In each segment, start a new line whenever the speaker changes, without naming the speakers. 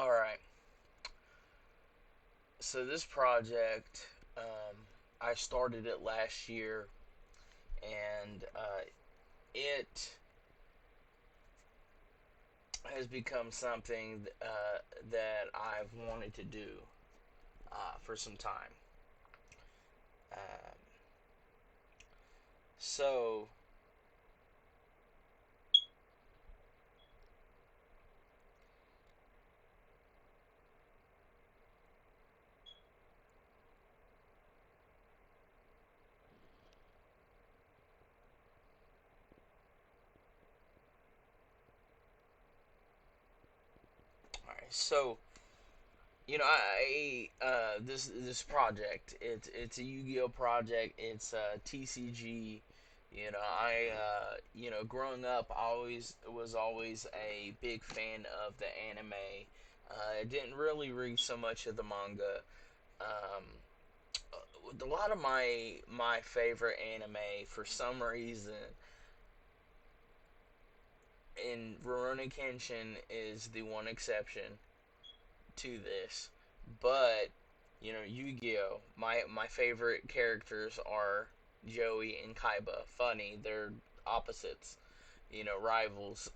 All right. So this project, I started it last year, and it has become something that I've wanted to do for some time. Um, so, all right. So, this project. It's a Yu-Gi-Oh project. It's TCG. Growing up, I always was always a big fan of the anime. I didn't really read so much of the manga. Um, a lot of my favorite anime, for some reason, in Rurouni Kenshin is the one exception to this, but Yu-Gi-Oh. My favorite characters are Joey and Kaiba. Funny, they're opposites. Rivals.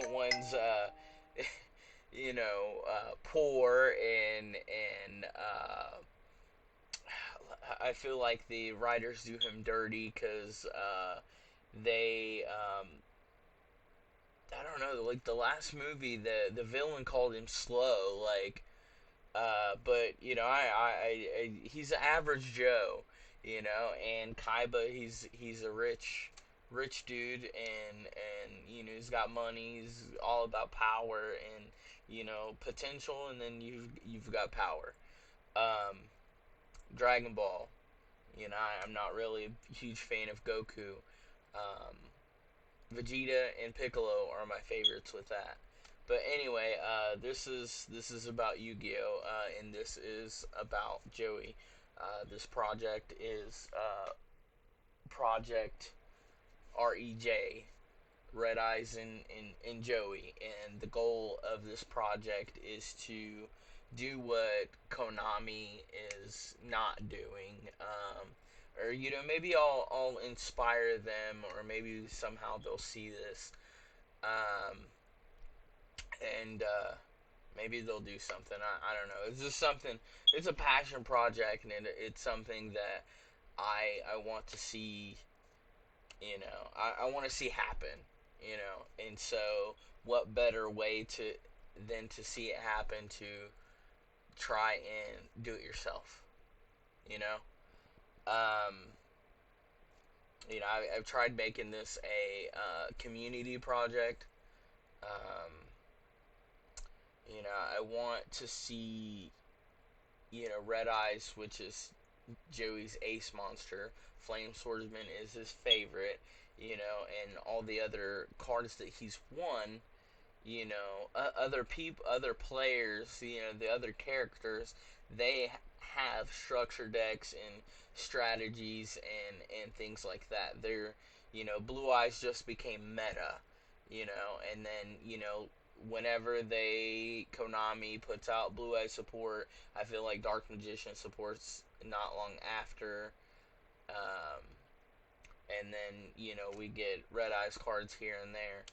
One's poor and I feel like the writers do him dirty because they I don't know, like the last movie, the villain called him slow, like. But he's an average Joe, and Kaiba, he's a rich dude, and he's got money. He's all about power and potential, and then you've got power. Um, Dragon Ball. I'm not really a huge fan of Goku. Um, Vegeta and Piccolo are my favorites with that. But anyway, this is about Yu-Gi-Oh, and this is about Joey. This project is Project REJ, Red Eyes and Joey, and the goal of this project is to do what Konami is not doing. Or maybe I'll inspire them, or maybe somehow they'll see this, um, and maybe they'll do something. I don't know. It's just something. It's a passion project, and it's something that I want to see. I want to see happen. And so what better way than to see it happen to try and do it yourself. You know. Um, I've tried making this a community project. Um, I want to see, Red Eyes, which is Joey's ace monster. Flame Swordsman is his favorite, and all the other cards that he's won, other people, other players, the other characters, they have structure decks and strategies and things like that. Blue Eyes just became meta, and then whenever Konami puts out Blue Eyes support, I feel like Dark Magician supports not long after. Um, and then we get Red Eyes cards here and there,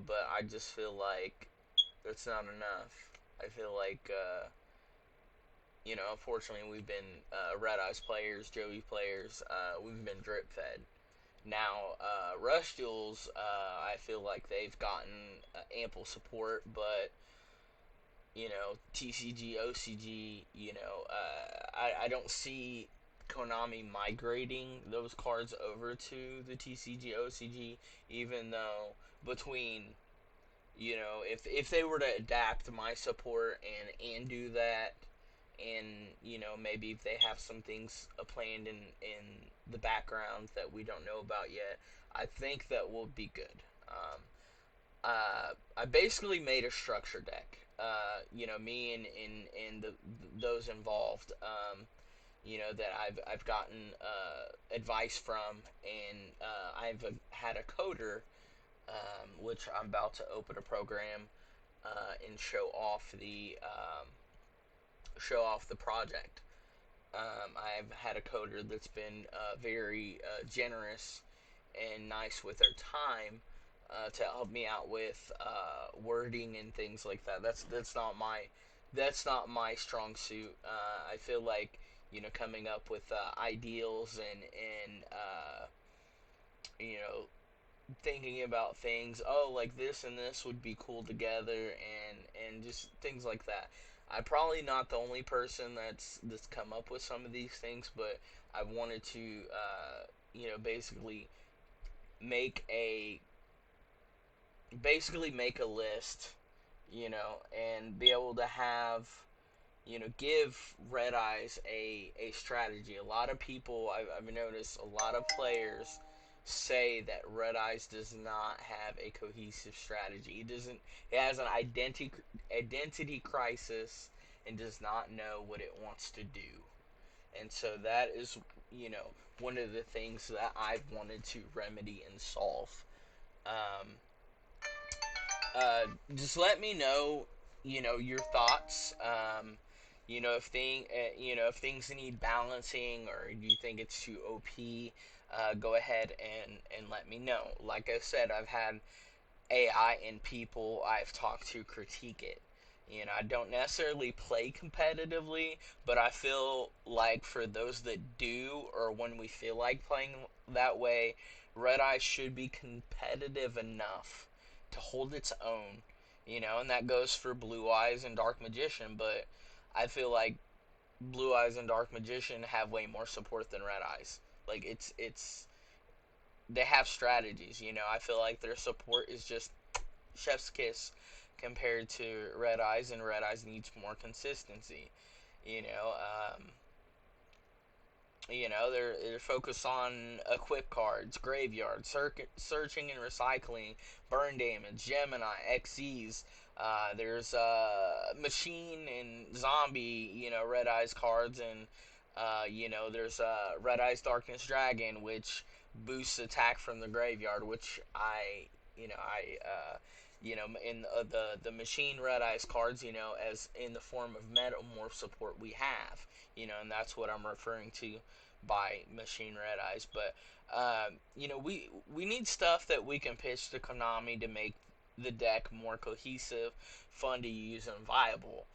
but I just feel like that's not enough. I feel like unfortunately we've been Red Eyes players, Joey players, we've been drip fed. Now, Rush Duels, I feel like they've gotten ample support, but TCG, OCG, I don't see Konami migrating those cards over to the TCG, OCG, even though between, if they were to adapt my support and do that, and maybe if they have some things planned in the background that we don't know about yet, I think that will be good. I basically made a structure deck. Me and those involved. That I've gotten advice from, and I've had a coder, which I'm about to open a program and show off the project. I've had a coder that's been very generous and nice with their time to help me out with wording and things like that. That's not my strong suit. I feel like coming up with ideals and you know thinking about things. Oh, like this and this would be cool together, and just things like that. I'm probably not the only person that's come up with some of these things, but I wanted to basically make a make a list, and be able to have give Red Eyes a strategy. A lot of people, I've noticed, a lot of players say that Red Eyes does not have a cohesive strategy. It doesn't. It has an identity crisis and does not know what it wants to do. And so that is, one of the things that I've wanted to remedy and solve. Um, uh, just let me know, your thoughts. If things need balancing or you think it's too OP, go ahead and let me know. Like I said, I've had AI and people I've talked to critique it. I don't necessarily play competitively, but I feel like for those that do, or when we feel like playing that way, Red Eye should be competitive enough to hold its own. And that goes for Blue Eyes and Dark Magician, but I feel like Blue Eyes and Dark Magician have way more support than Red Eyes. Like it's they have strategies. I feel like their support is just chef's kiss compared to Red Eyes, and Red Eyes needs more consistency. You know, um, they're focused on equip cards, graveyard, searching and recycling, burn damage, Gemini, XEs. There's machine and zombie, Red Eyes cards, and there's Red Eyes Darkness Dragon, which boosts attack from the graveyard, which in the machine Red Eyes cards, as in the form of metamorph support we have, and that's what I'm referring to by machine Red Eyes. But we need stuff that we can pitch to Konami to make the deck more cohesive, fun to use, and viable.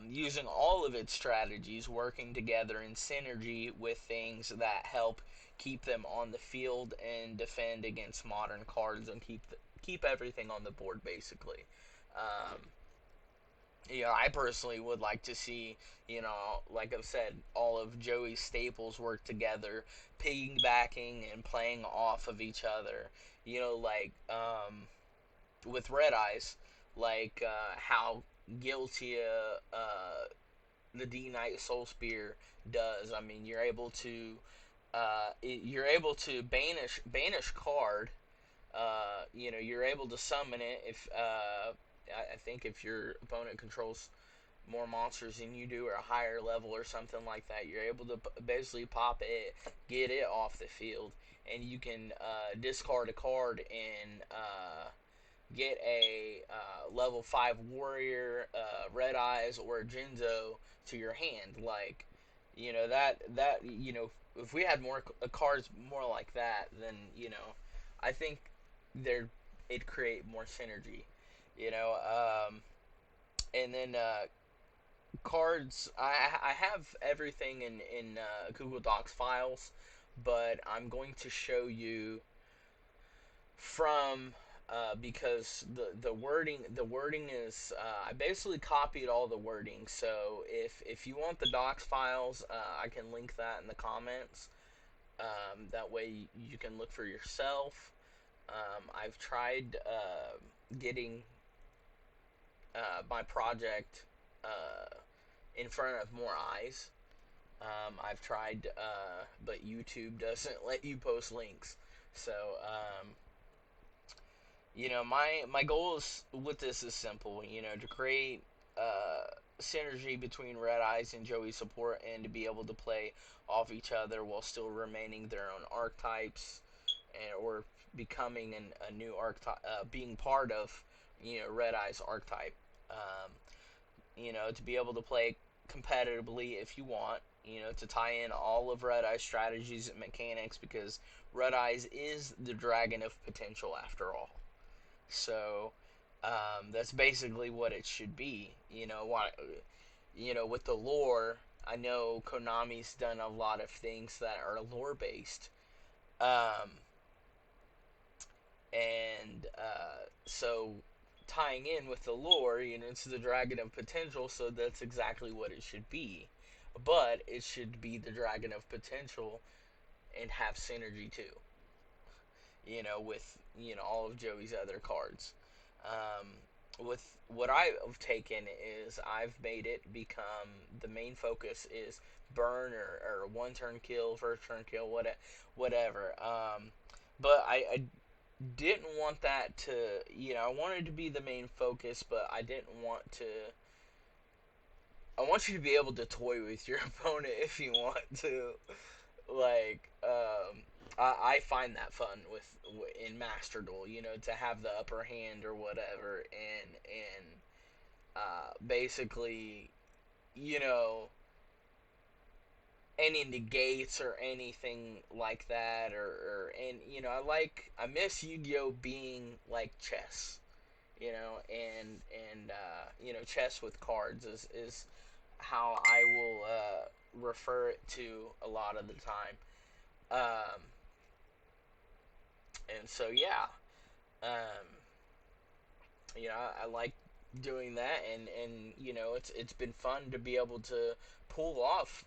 Using all of its strategies working together in synergy with things that help keep them on the field and defend against modern cards and keep everything on the board basically. Um, I personally would like to see, like I've said, all of Joey's staples work together, piggybacking and playing off of each other. Like with Red Eyes, like how guilty the D Knight Soul Spear does. I mean, you're able to banish card. You're able to summon it if I think if your opponent controls more monsters than you do or a higher level or something like that, you're able to basically pop it, get it off the field, and you can discard a card and get a level 5 warrior, Red Eyes, or a Jinzo to your hand. Like, if we had more cards more like that, then I think there it'd create more synergy. You know, and then cards. I have everything in Google Docs files, but I'm going to show you from because the wording is I basically copied all the wording. So if you want the docs files, I can link that in the comments. That way you can look for yourself. I've tried getting my project in front of more eyes. I've tried, but YouTube doesn't let you post links. So my goal is with this is simple. To create synergy between Red Eyes and Joey support, and to be able to play off each other while still remaining their own archetypes, or becoming a new archetype, being part of Red Eyes archetype. Um, to be able to play competitively if you want, to tie in all of Red Eye's strategies and mechanics, because Red Eyes is the dragon of potential after all. So that's basically what it should be. With the lore, I know Konami's done a lot of things that are lore based. Um, and tying in with the lore, it's the dragon of potential, so that's exactly what it should be. But it should be the dragon of potential and have synergy too. With all of Joey's other cards. Um, with what I've taken is I've made it become the main focus is burn or one turn kill, first turn kill, whatever. But I didn't want that to, I wanted to be the main focus, but I didn't want to. I want you to be able to toy with your opponent if you want to. Like, I find that fun in Master Duel, to have the upper hand or whatever, and basically, you know, any negates or anything like that, and I miss Yu-Gi-Oh being like chess, and chess with cards is how I will refer it to a lot of the time. Um, and so yeah, um, I like doing that, and it's been fun to be able to pull off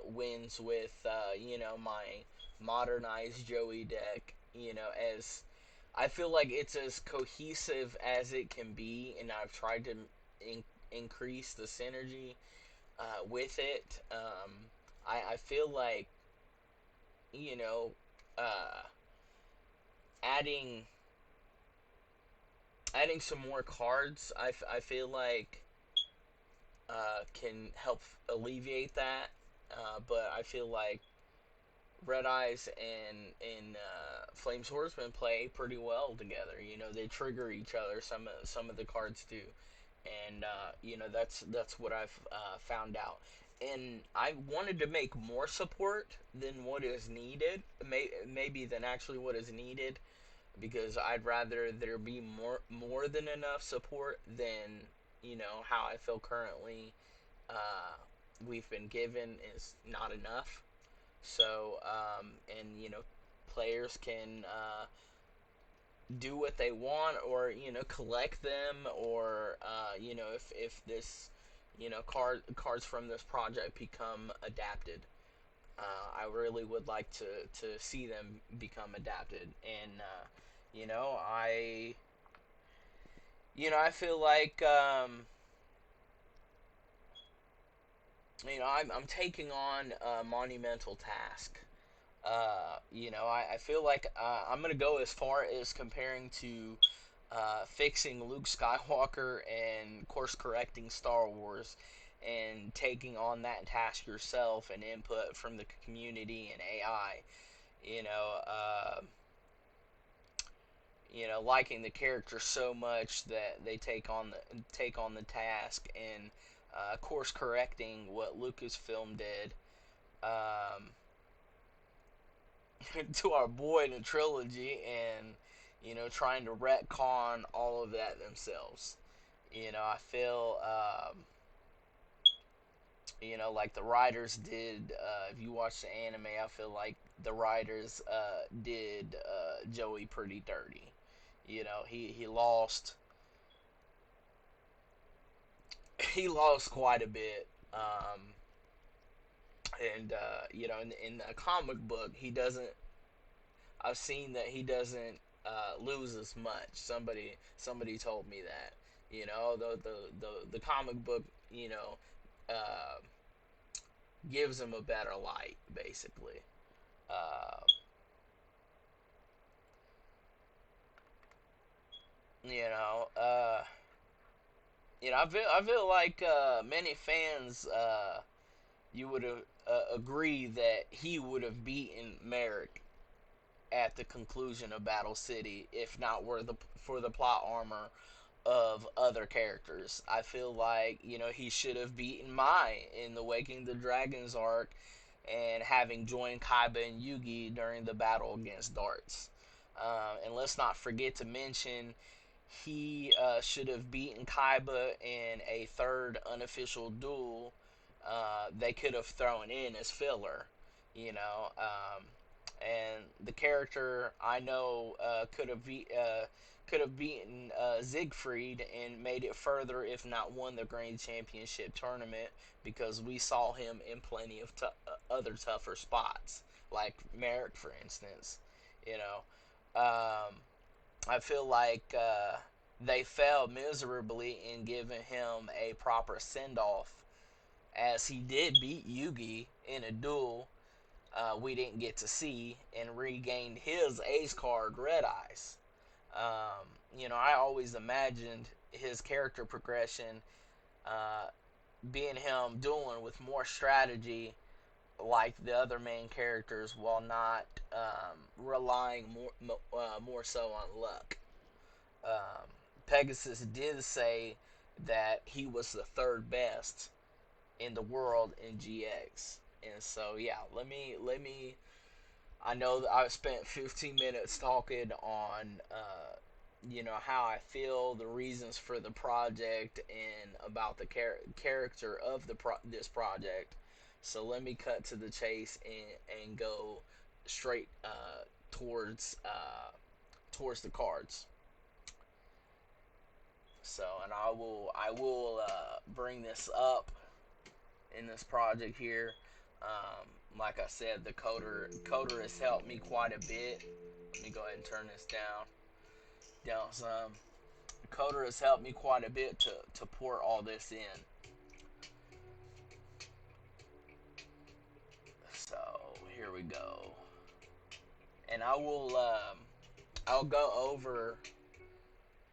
wins with my modernized Joey deck. As I feel like it's as cohesive as it can be, and I've tried to increase the synergy with it. I feel like you know uh, adding adding some more cards. I feel like can help alleviate that. But I feel like Red Eyes and Flame Swordsman play pretty well together. They trigger each other. Some of the cards do, and that's what I've found out. And I wanted to make more support than what is needed, maybe than actually what is needed, because I'd rather there be more than enough support than how I feel currently uh, we've been given is not enough. So and players can do what they want, or collect them, or if this cards from this project become adapted. I really would like to see them become adapted, and I feel like I'm taking on a monumental task. I feel like I'm gonna go as far as comparing to fixing Luke Skywalker and course correcting Star Wars, and taking on that task yourself and input from the community and AI. You know, uh, liking the character so much that they take on the task, and course correcting what Lucasfilm did. Um, to our boy in the trilogy, and trying to retcon all of that themselves. I feel like the writers did. If you watch the anime, I feel like the writers did Joey pretty dirty. He lost he lost quite a bit. And in the comic book, he doesn't. I've seen that he doesn't lose as much. Somebody told me that. The comic book, uh, gives him a better light, basically. Uh, you know, uh, I feel like many fans you would agree that he would have beaten Merrick at the conclusion of Battle City, if not were the for the plot armor of other characters. I feel like, he should have beaten Mai in the Waking the Dragons arc and having joined Kaiba and Yugi during the battle against Darts. And let's not forget to mention he should have beaten Kaiba in a third unofficial duel they could have thrown in as filler, you know. And the character I know could have beaten Siegfried and made it further, if not won the Grand Championship tournament, because we saw him in plenty of other tougher spots, like Merrick, for instance. You know, I feel like they failed miserably in giving him a proper send off, as he did beat Yugi in a duel we didn't get to see and regained his ace card, Red Eyes. I always imagined his character progression uh, being him dueling with more strategy like the other main characters while not relying more so on luck. Um, Pegasus did say that he was the third best in the world in GX. And so yeah, let me I know that I've spent 15 minutes talking on how I feel, the reasons for the project, and about the character of this project. So let me cut to the chase and go straight towards the cards. So, and I will bring this up in this project here. Like I said, the coder has helped me quite a bit. Let me go ahead and turn this down some. Coder has helped me quite a bit to pour all this in. So here we go, and I'll go over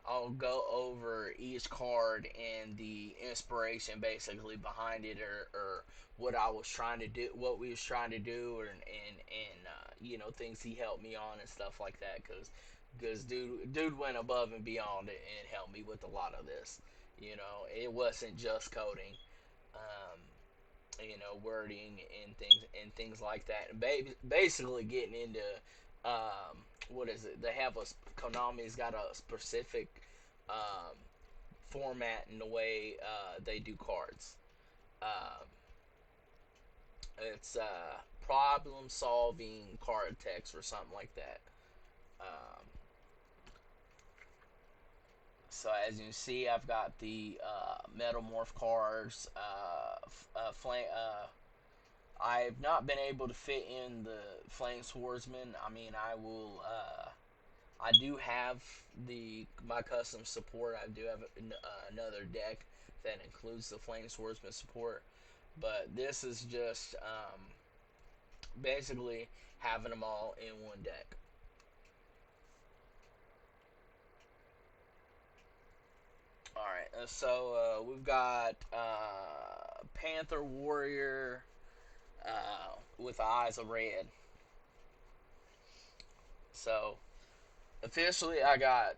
I'll go over each card and the inspiration basically behind it, or what I was trying to do, what we was trying to do, and things he helped me on and stuff like that. Because dude went above and beyond and helped me with a lot of this. It wasn't just coding. Um, wording and things like that, and basically getting into what is it? They have Konami's got a specific um, format in the way they do cards. Um, it's problem solving card text or something like that. Um, so as you see, I've got the Metamorph cards. I've not been able to fit in the Flame Swordsman. I mean, I will. I do have my custom support. I do have another deck that includes the Flame Swordsman support, but this is just basically having them all in one deck. All right, so we've got Panther Warrior with eyes of red. So officially, I got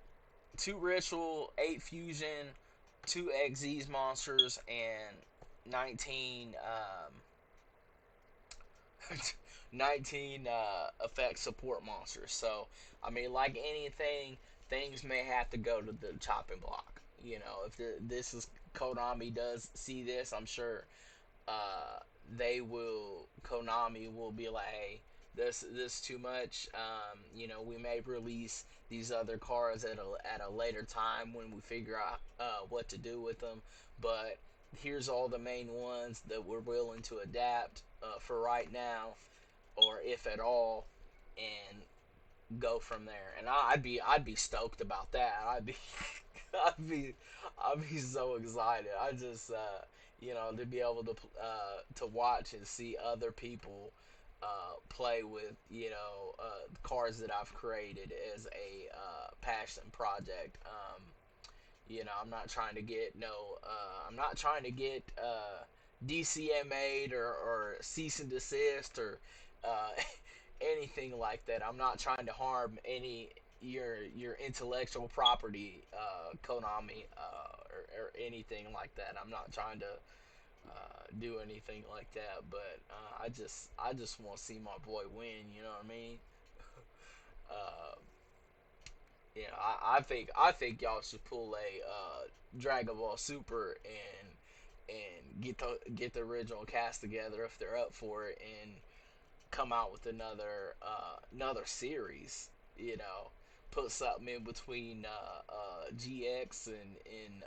two ritual, 8 fusion, 2 Xyz monsters, and 19 19 effect support monsters. So I mean, like anything, things may have to go to the chopping block. If this is Konami does see this, I'm sure uh, Konami will be like, hey, this too much. We may release these other cards at a later time when we figure out what to do with them. But here's all the main ones that we're willing to adapt for right now, or if at all, and go from there. And I'd be stoked about that. I'd be I'd be so excited. I just to be able to watch and see other people play with cards that I've created as a passion project. I'm not trying to get I'm not trying to get DCMA'd or cease and desist or uh, anything like that. I'm not trying to harm your intellectual property, Konami, or anything like that. I'm not trying to do anything like that, but I just want to see my boy win. You know what I mean? Uh, I think y'all should pull a Dragon Ball Super and get the original cast together if they're up for it, and come out with another series. You know, put something in between GX and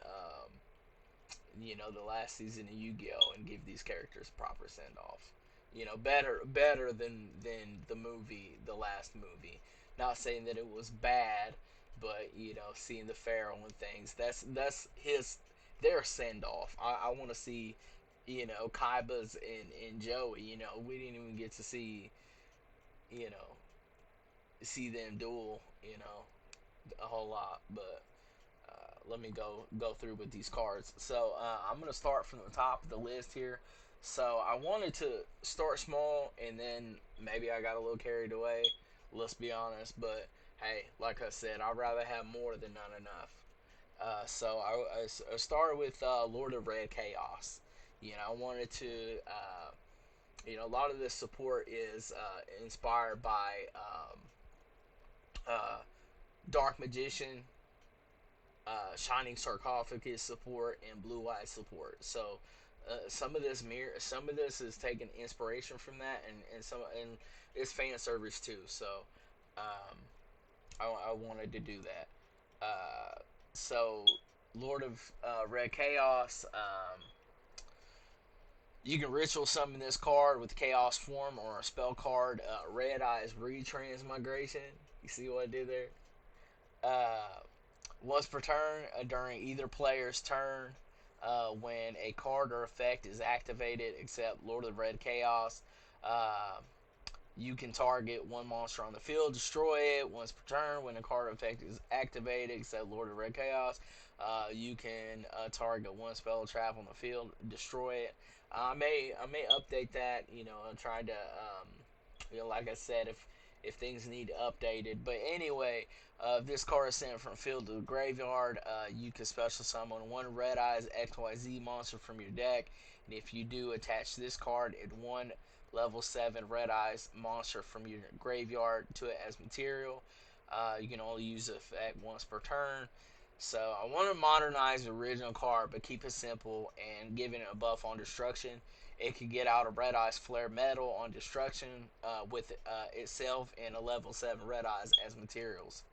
the last season of Yu-Gi-Oh, and give these characters proper send off. Better than the movie, the last movie. Not saying that it was bad, but seeing the Pharaoh and things, that's his their send off. I want to see Kaiba's and Joey. We didn't even get to you know see them duel a whole lot, but let me go through with these cards. So I'm gonna start from the top of the list here. So I wanted to start small, and then maybe I got a little carried away. Let's be honest, but hey, like I said, I'd rather have more than not enough. So I started with Lord of Red Chaos. I wanted to, a lot of this support is inspired by uh, Dark Magician, Shining Sarcophagus support, and Blue Eye support. So some of this is taking inspiration from that, and it's fan service too. So um, I wanted to do that. So Lord of Red Chaos. You can ritual summon this card with Chaos form or a spell card. Red Eyes Retransmigration. You see what I did there? Uh, Once per turn, during either player's turn, when a card or effect is activated, except Lord of Red Chaos, uh, you can target one monster on the field, destroy it once per turn. When a card effect is activated, except Lord of Red Chaos, you can target one spell trap on the field, destroy it. I may update that. I'm trying to like I said, if things need updated. But anyway, if this card is sent from field to the graveyard, you can special summon one Red Eyes XYZ monster from your deck, and if you do, attach this card and one level 7 Red Eyes monster from your graveyard to it as material. You can only use the effect once per turn. So I want to modernize the original card, but keep it simple and giving it a buff on destruction. It can get out a Red Eyes Flare Metal on destruction with itself and a level 7 Red Eyes as materials.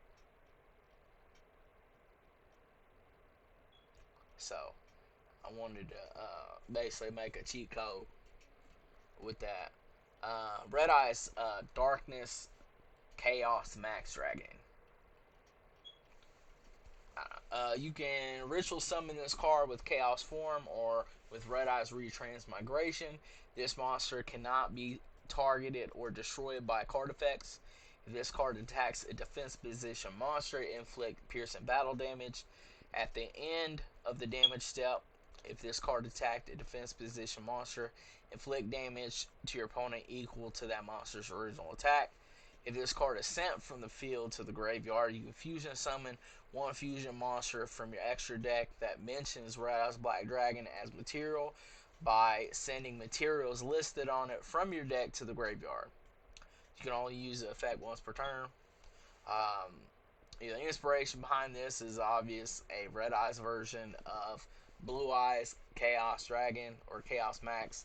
So I wanted to basically make a cheat code with that. Red Eyes Darkness Chaos Max Dragon. You can ritual summon this card with Chaos Form or with Red Eyes Retransmigration. This monster cannot be targeted or destroyed by card effects. If this card attacks a defense position monster, inflict piercing battle damage. At the end of the damage step, if this card attacked a defense position monster, inflict damage to your opponent equal to that monster's original attack. If this card is sent from the field to the graveyard, you can fusion summon one fusion monster from your extra deck that mentions Red Eyes Black Dragon as material by sending materials listed on it from your deck to the graveyard. You can only use the effect once per turn. Um, the inspiration behind this is obvious: a Red Eyes version of Blue Eyes Chaos Dragon or Chaos Max,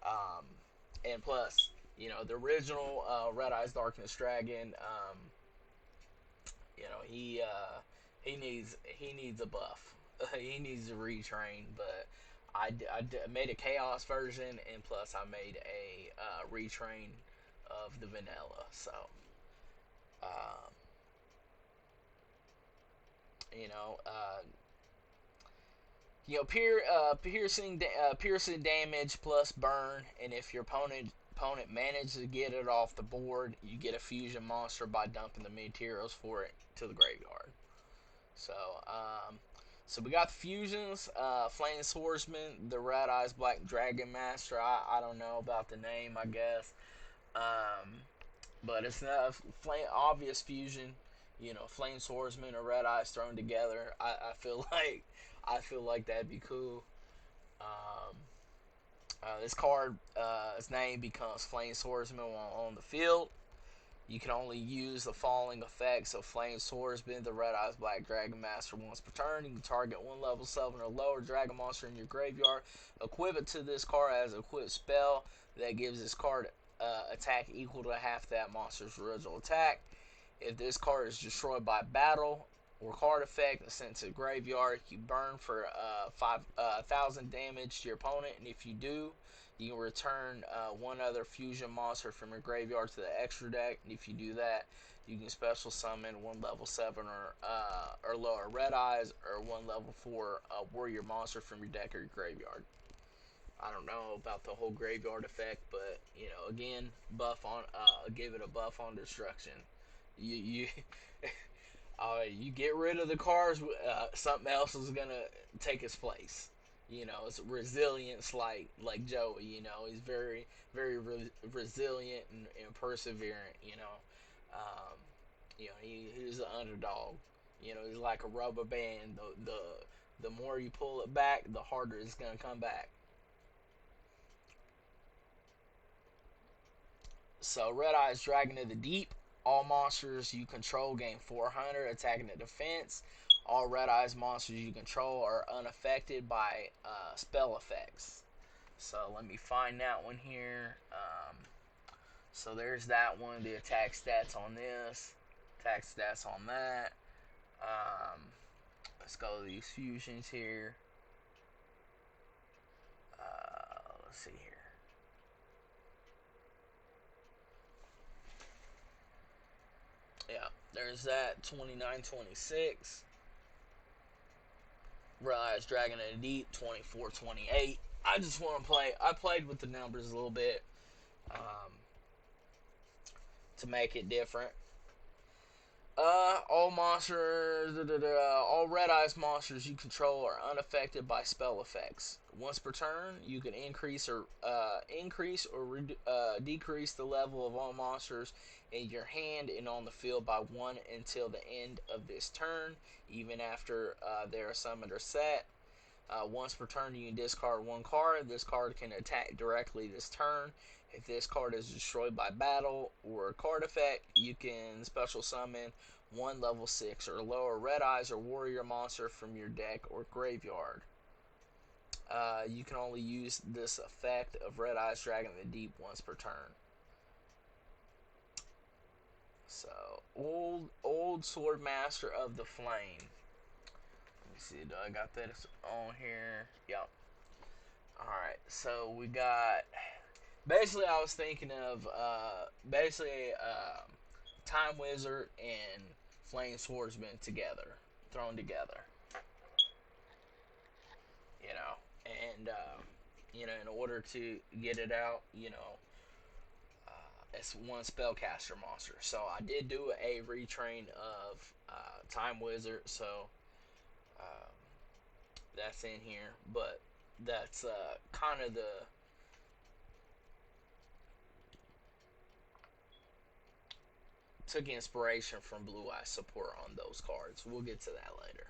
um, and plus, the original Red Eyes Darkness Dragon. He needs a buff. He needs to retrain, but I made a chaos version, and plus I made a retrain of the vanilla. So um, you know, uh, piercing damage plus burn, and if your opponent manages to get it off the board, you get a fusion monster by dumping the materials for it to the graveyard. So, so we got the fusions, Flame Swordsman, the Red Eyes Black Dragon Master. I don't know about the name, I guess, but it's not a flame obvious fusion. Flame Swordsman or Red Eyes thrown together. I feel like that'd be cool. Um, this card, its name becomes Flame Swordsman while on the field. You can only use the following effects of Flame Swordsman, the Red Eyes Black Dragon Master once per turn. You can target one level 7 or lower dragon monster in your graveyard. Equip it to this card as an equipped spell that gives this card attack equal to half that monster's original attack. If this card is destroyed by battle or card effect sent to the graveyard, you burn for 5,000 damage to your opponent, and if you do, you can return one other fusion monster from your graveyard to the extra deck. And if you do that, you can special summon one level 7 or lower Red Eyes or one level 4 warrior monster from your deck or your graveyard. I don't know about the whole graveyard effect, but again, buff on, give it a buff on destruction. You you get rid of the cards, something else is gonna take its place. It's resilience, like Joey. He's very resilient and perseverant. He's an underdog. He's like a rubber band. The more you pull it back, the harder it's gonna come back. So Red Eyes Dragon of the Deep. All monsters you control gain 400 attacking the defense. All Red Eyes monsters you control are unaffected by spell effects. So let me find that one here. So there's that one. The attack stats on this. Attack stats on that. Let's go to these fusions here. Let's see here. Yeah, there's that 29-26. Rise Dragon of the Deep 24-28. I just want to play. I played with the numbers a little bit um, to make it different. All monsters, all Red Eyes monsters you control are unaffected by spell effects. Once per turn, you can increase or decrease the level of all monsters in your hand and on the field by 1 until the end of this turn, even after they are summoned or set. Once per turn, you can discard one card. This card can attack directly this turn. If this card is destroyed by battle or a card effect, you can special summon one level 6 or lower Red Eyes or Warrior monster from your deck or graveyard. You can only use this effect of Red Eyes Dragon of the Deep once per turn. So, old Sword Master of the Flame. Let me see, do I got that on here? Yep. Alright, so we got. Basically, I was thinking of Time Wizard and Flame Swordsman together, thrown together. And in order to get it out, it's one spellcaster monster. So I did do a retrain of Time Wizard, so um, that's in here. But that's kind of the took inspiration from Blue Eye support on those cards. We'll get to that later.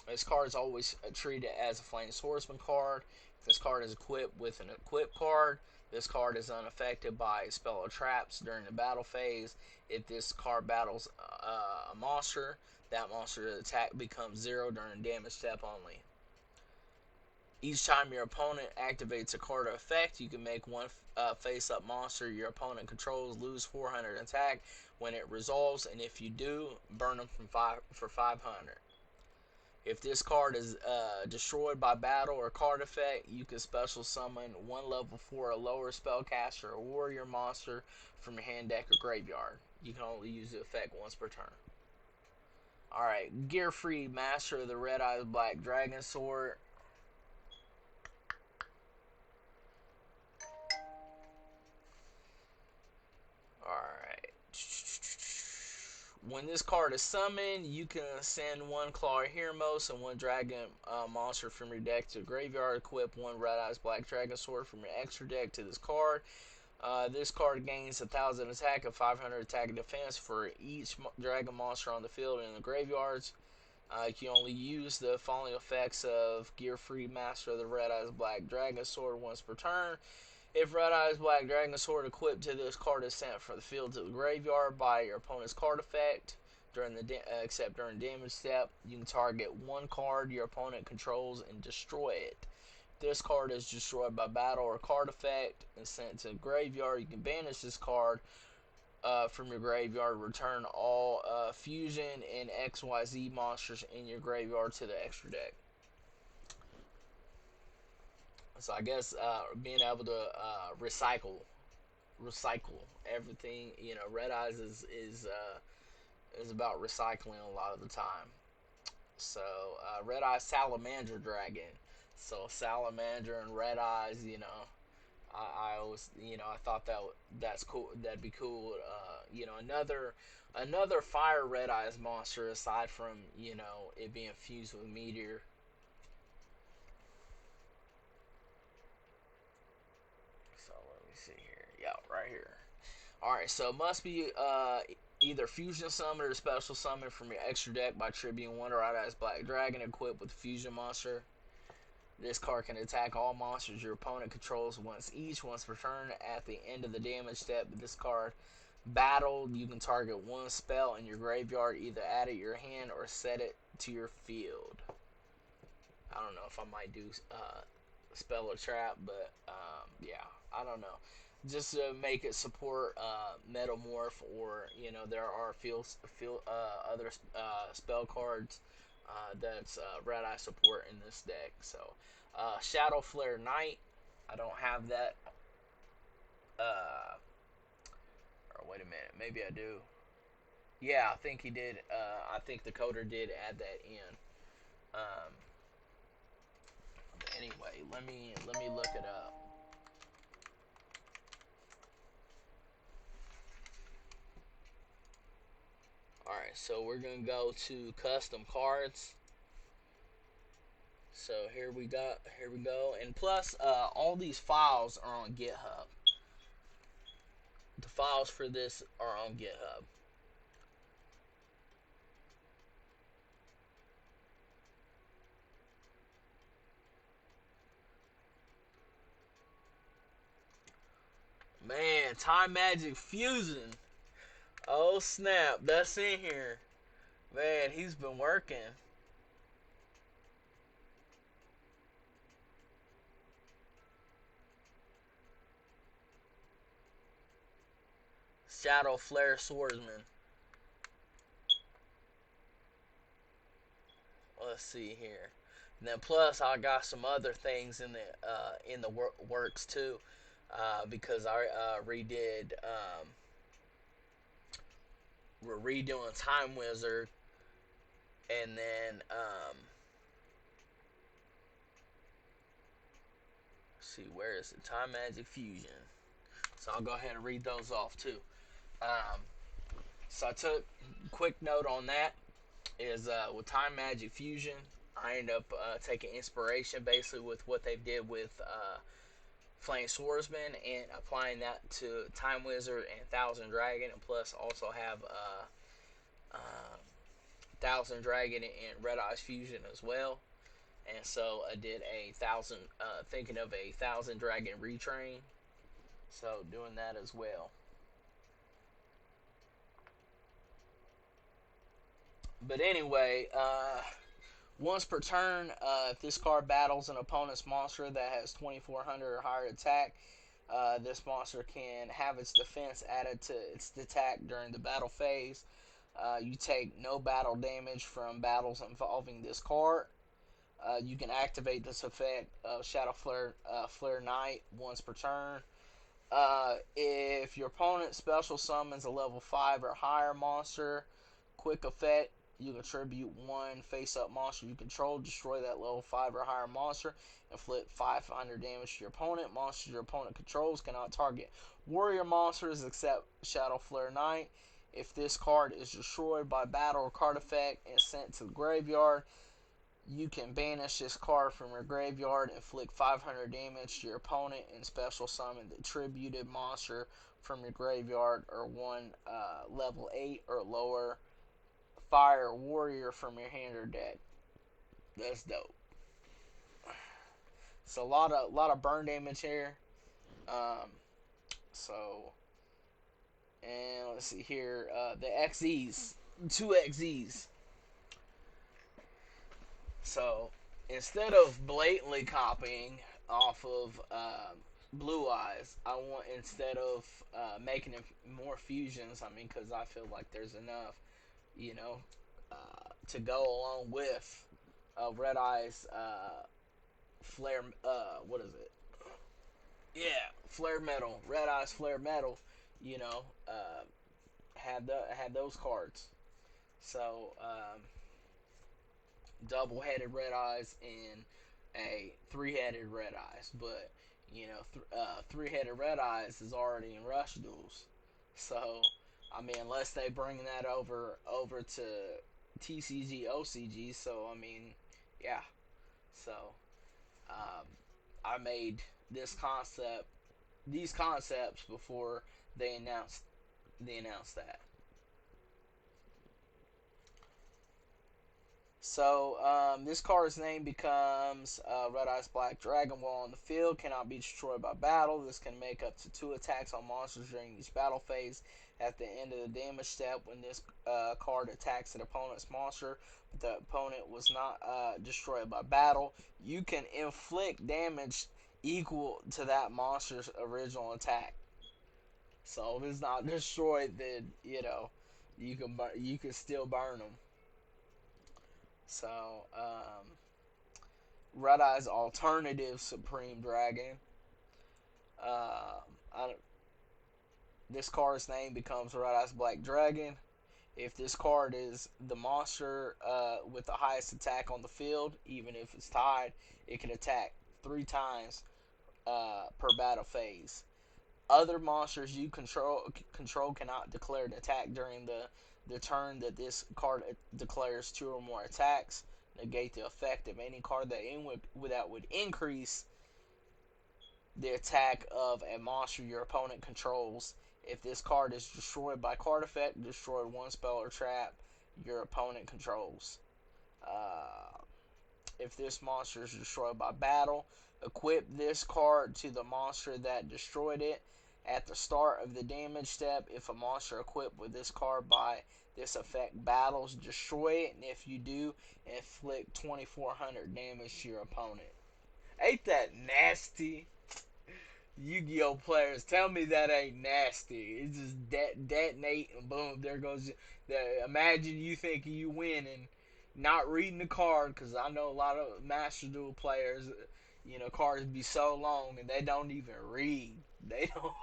This card is always treated as a Flame Swordsman card. If this card is equipped with an equip card, this card is unaffected by spell or traps during the battle phase. If this card battles a monster, that monster's attack becomes 0 during damage step only. Each time your opponent activates a card or effect, you can make one face-up monster your opponent controls lose 400 attack when it resolves, and if you do, burn them for 500. If this card is destroyed by battle or card effect, you can special summon one level 4 or lower spellcaster or warrior monster from your hand, deck, or graveyard. You can only use the effect once per turn. Alright, Gearfried, Master of the Red Eyes Black Dragon Sword. Alright. When this card is summoned, you can send one Claw Hermos and one Dragon monster from your deck to the graveyard. Equip one Red Eyes Black Dragon Sword from your extra deck to this card. This card gains 1,000 attack and 500 attack and defense for each dragon monster on the field and in the graveyards. You can only use the following effects of Gear Free Master of the Red Eyes Black Dragon Sword once per turn. If Red Eyes Black Dragon Sword equipped to this card is sent from the field to the graveyard by your opponent's card effect, except during damage step, you can target one card your opponent controls and destroy it. This card is destroyed by battle or card effect and sent to the graveyard. You can banish this card from your graveyard. Return all fusion and XYZ monsters in your graveyard to the extra deck. So I guess being able to recycle everything. You know, Red Eyes is about recycling a lot of the time. So Red Eye Salamander Dragon. So Salamander and Red Eyes. You know, I always, I thought that's cool. That'd be cool. Another fire Red Eyes monster aside from it being fused with Meteor. So let me see here. Yeah, right here. All right, so it must be either fusion summon or special summon from your extra deck by tributing one Red Eyes Black Dragon equipped with fusion monster. This card can attack all monsters your opponent controls once per turn. At the end of the damage step, this card battled, you can target one spell in your graveyard, either add it to your hand or set it to your field. I don't know if I might do spell or trap, but yeah, I don't know. Just to make it support Metamorph, or there are other spell cards that's Red Eye support in this deck. So Shadow Flare Knight, I don't have that. Or wait a minute, maybe I do. Yeah, I think he did. I think the coder did add that in. Um, anyway, let me look it up. All right, so we're gonna go to custom cards. So here we go, and plus, all these files are on GitHub. The files for this are on GitHub. Man, Time Magic Fusion. Oh snap, that's in here. Man, he's been working. Shadow Flare Swordsman. Let's see here. And then plus I got some other things in the works too, because I redid we're redoing Time Wizard, and then let's see, where is it? Time Magic Fusion. So I'll go ahead and read those off too. Um, so I took quick note on that is with Time Magic Fusion, I ended up taking inspiration basically with what they did with Flame Swordsman and applying that to Time Wizard and Thousand Dragon, and plus also have Thousand Dragon and Red Eyes Fusion as well. And so I did thinking of a Thousand Dragon retrain. So doing that as well. But anyway, once per turn, if this card battles an opponent's monster that has 2,400 or higher attack, this monster can have its defense added to its attack during the battle phase. You take no battle damage from battles involving this card. You can activate this effect of Shadow Flare Knight once per turn. If your opponent special summons a level 5 or higher monster, quick effect, you contribute one face-up monster you control, destroy that level 5 or higher monster, inflict 500 damage to your opponent. Monsters your opponent controls cannot target warrior monsters except Shadow Flare Knight. If this card is destroyed by battle or card effect and sent to the graveyard, You can banish this card from your graveyard, inflict 500 damage to your opponent, and special summon the tributed monster from your graveyard, or one level 8 or lower fire warrior from your hand or deck. That's dope. It's a lot of burn damage here. Um, so and let's see here, the XEs, two XEs. So instead of blatantly copying off of Blue Eyes, I want, instead of making it more fusions. I mean, because I feel like there's enough, you know, to go along with Red Eyes Flare. What is it? Yeah, Flare Metal, Red Eyes Flare Metal. You know, had those cards. So double-headed red eyes and a three-headed red eyes. But three-headed red eyes is already in rush duels. So I mean, unless they bring that over to TCG OCG. So I mean, yeah. So um, I made these concepts before they announced that. So this card's name becomes Red Eyes Black Dragon. While on the field, cannot be destroyed by battle. This can make up to 2 attacks on monsters during each battle phase. At the end of the damage step, when this card attacks an opponent's monster, but the opponent was not destroyed by battle, you can inflict damage equal to that monster's original attack. So if it's not destroyed, then you can still burn them. So Red Eye's alternative Supreme Dragon. Uh, I, this card's name becomes Red Eye's Black Dragon. If this card is the monster with the highest attack on the field, even if it's tied, it can attack 3 times per battle phase. Other monsters you control cannot declare an attack during the turn that this card declares 2 or more attacks. Negate the effect of any card that would increase the attack of a monster your opponent controls. If this card is destroyed by card effect, destroy one spell or trap your opponent controls. Uh, if this monster is destroyed by battle, equip this card to the monster that destroyed it. At the start of the damage step, if a monster equipped with this card by this effect battles, destroy it, and if you do, inflict 2400 damage to your opponent. Ain't that nasty? Yu-Gi-Oh players, tell me that ain't nasty. It's just detonate and boom, there goes. Imagine you thinking you win and not reading the card, because I know a lot of Master Duel players, cards be so long and they don't even read. They don't.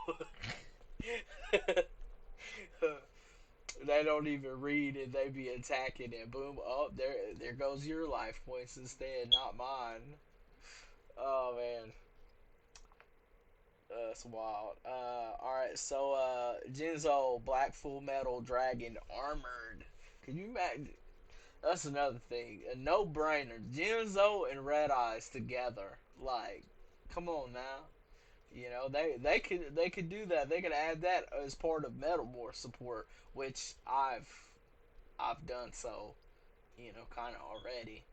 They don't even read and they be attacking and boom, oh, there goes your life points instead, not mine. Oh man. That's wild. Alright, so Jinzo, Black Full Metal Dragon Armored. Can you imagine? That's another thing. A no brainer. Jinzo and Red Eyes together. Like, come on now. They could do that. They could add that as part of Metal More support, which I've done so, kind of already.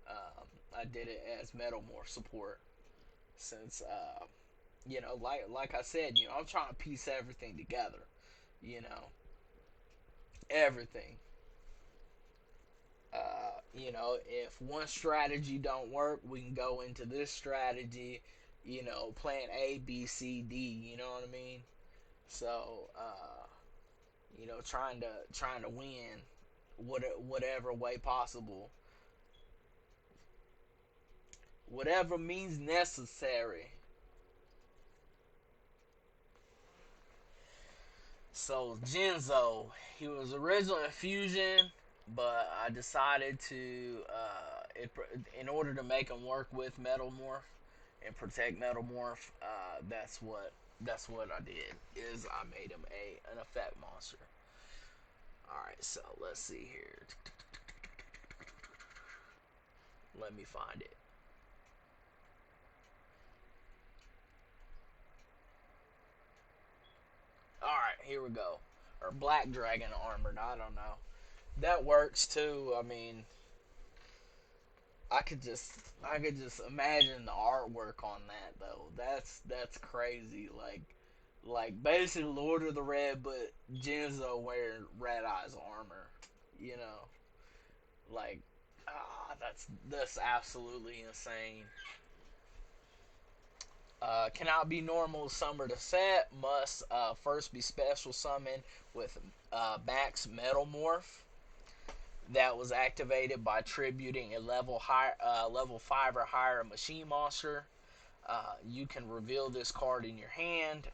I did it as Metal More support since like I said, I'm trying to piece everything together. You know, everything. If one strategy don't work, we can go into this strategy. Plan A, B, C, D. You know what I mean? So, trying to win, whatever way possible, whatever means necessary. So Jinzo, he was originally a fusion, but I decided to, in order to make him work with Metalmorph and protect Metalmorph, that's what I did. Is I made him an effect monster. All right, so let's see here. Let me find it. Alright, here we go. Or Black Dragon Armored, I don't know. That works too. I mean, I could just I could just imagine the artwork on that though. That's crazy. Like basically Lord of the Red, but Jinzo wearing Red Eye's armor. You know, like that's absolutely insane. Cannot be normal summer to set. Must first be special summoned with Max Metalmorph that was activated by tributing a level 5 or higher machine monster. You can reveal this card in your hand.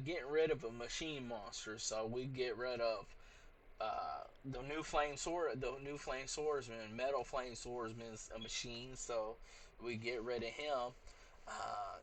Getting rid of a machine monster, so we get rid of the new flame swordsman. Metal flame swordsman's a machine, so we get rid of him. Uh,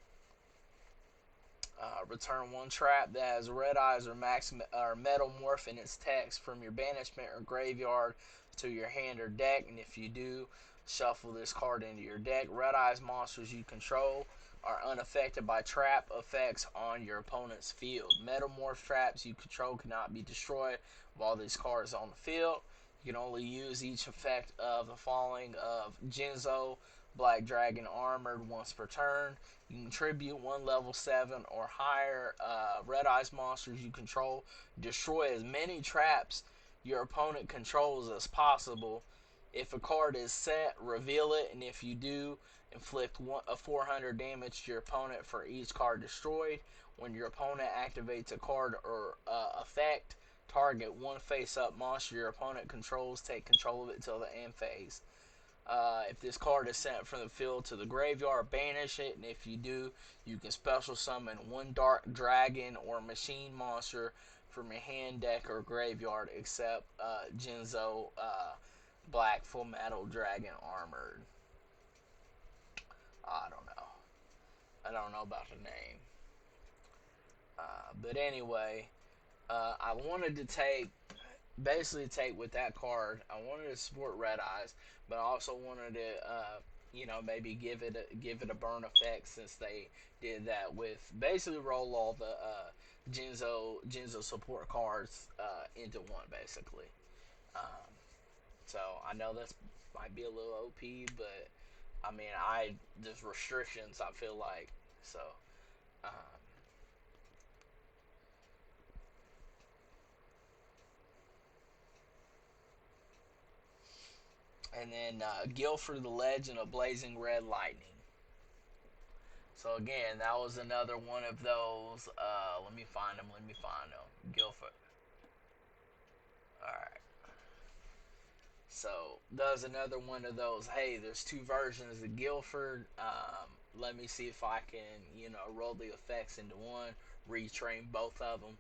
Return one trap that has red eyes or metal morph in its text from your banishment or graveyard to your hand or deck, and if you do, shuffle this card into your deck. Red eyes monsters you control are unaffected by trap effects on your opponent's field. Metamorph traps you control cannot be destroyed while this card is on the field. You can only use each effect of the following of Jinzo, Black Dragon Armored once per turn. You can tribute one level 7 or higher Red Eyes monsters you control. Destroy as many traps your opponent controls as possible. If a card is set, reveal it, and if you do, inflict 400 damage to your opponent for each card destroyed. When your opponent activates a card or effect, target one face-up monster your opponent controls. Take control of it till the end phase. If this card is sent from the field to the graveyard, banish it, and if you do, you can special summon one dark dragon or machine monster from your hand, deck, or graveyard, except Jinzo Black Full Metal Dragon Armored. I don't know. I don't know about the name. But anyway, I wanted to take with that card. I wanted to support Red Eyes, but I also wanted to, maybe give it a burn effect since they did that with basically roll all the Jinzo support cards into one basically. Um, so I know this might be a little OP, but I mean there's restrictions. I feel like so. Um, and then Guilford the Legend of Blazing Red Lightning. So again, that was another one of those. Let me find them. Let me find them. Guilford. All right. So that was another one of those. Hey, there's two versions of Guilford. Let me see if I can, roll the effects into one, retrain both of them,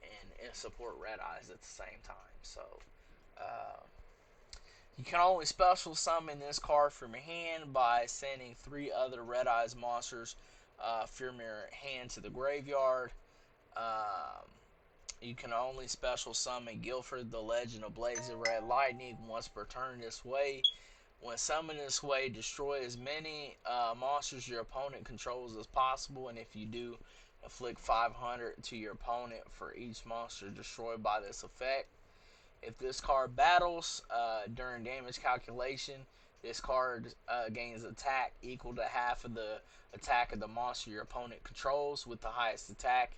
and support Red Eyes at the same time. So uh, you can only special summon this card from your hand by sending three other Red Eyes monsters from your hand to the graveyard. Um, you can only special summon Guilford the Legend of Blazing Red Lightning once per turn this way. When summoned this way, destroy as many monsters your opponent controls as possible, and if you do, inflict 500 to your opponent for each monster destroyed by this effect. If this card battles during damage calculation, this card gains attack equal to half of the attack of the monster your opponent controls, with the highest attack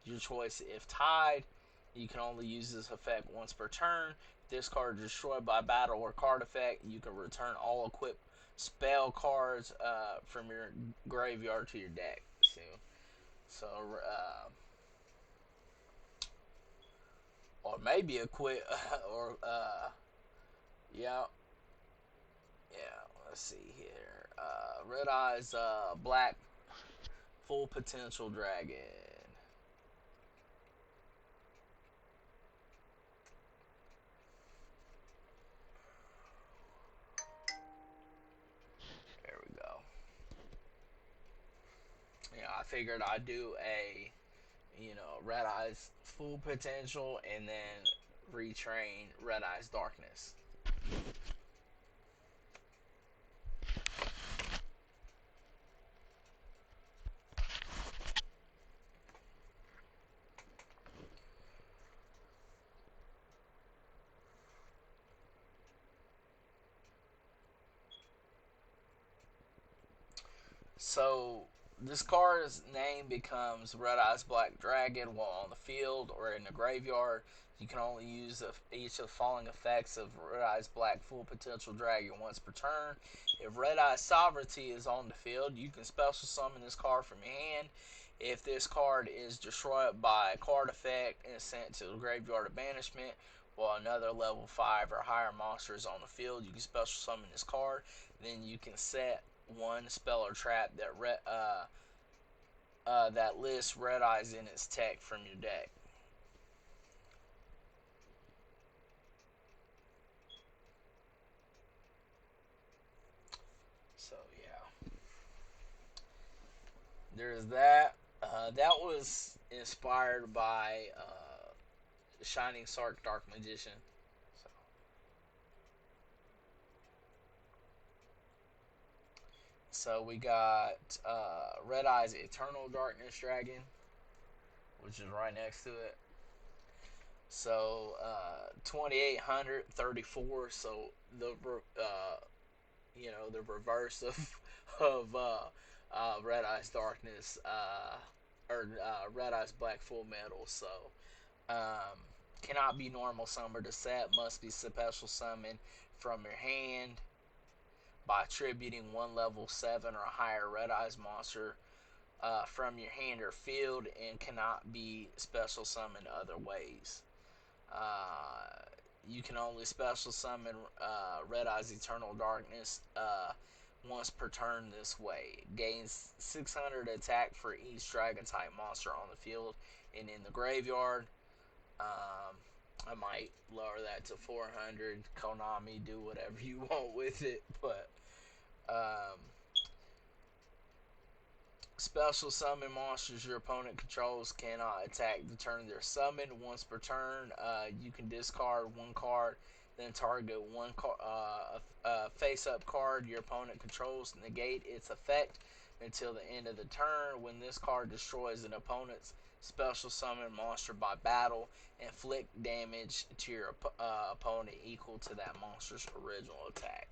your choice. If tied, you can only use this effect once per turn. If this card is destroyed by battle or card effect, you can return all equipped spell cards from your graveyard to your deck. So or maybe equip or yeah, yeah. Let's see here. Red Eyes, Black Full Potential Dragon. There we go. Yeah, I figured I'd do a Red Eye's full potential, and then retrain Red Eye's darkness. So this card's name becomes Red Eye's Black Dragon while on the field or in the graveyard. You can only use each of the following effects of Red Eye's Black Full Potential Dragon once per turn. If Red Eye's Sovereignty is on the field, you can special summon this card from your hand. If this card is destroyed by a card effect and sent to the graveyard of banishment, while another level 5 or higher monster is on the field, you can special summon this card. Then you can set one spell or trap that lists Red Eyes in its tech from your deck. So yeah, there's that. That was inspired by Shining Sark Dark Magician. So, so we got Red Eyes Eternal Darkness Dragon, which is right next to it. So 2834. So the reverse of Red Eyes Darkness or Red Eyes Black Full Metal. So um, cannot be normal summoned to set. Must be special summoned from your hand by attributing one level 7 or higher Red Eyes monster from your hand or field, and cannot be special summoned other ways. Uh, you can only special summon Red Eye's Eternal Darkness once per turn this way. Gains 600 attack for each dragon type monster on the field and in the graveyard. Um, I might lower that to 400. Konami, do whatever you want with it, but um, special summon monsters your opponent controls cannot attack the turn they're summoned. Once per turn, you can discard one card, then target one face-up card your opponent controls. Negate its effect until the end of the turn. When this card destroys an opponent's special summon monster by battle, inflict damage to your opponent equal to that monster's original attack.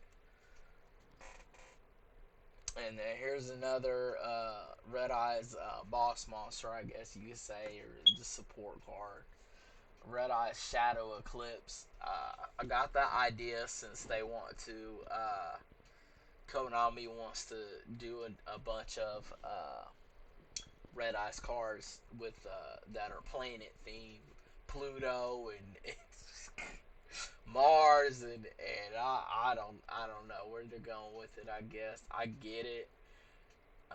And then here's another Red Eyes boss monster, I guess you could say, or just support card. Red Eyes Shadow Eclipse. I got that idea since they want to. Konami wants to do a bunch of Red Eyes cards with that are planet themed, Pluto and Mars, and I don't know where they're going with it. I guess I get it. Uh,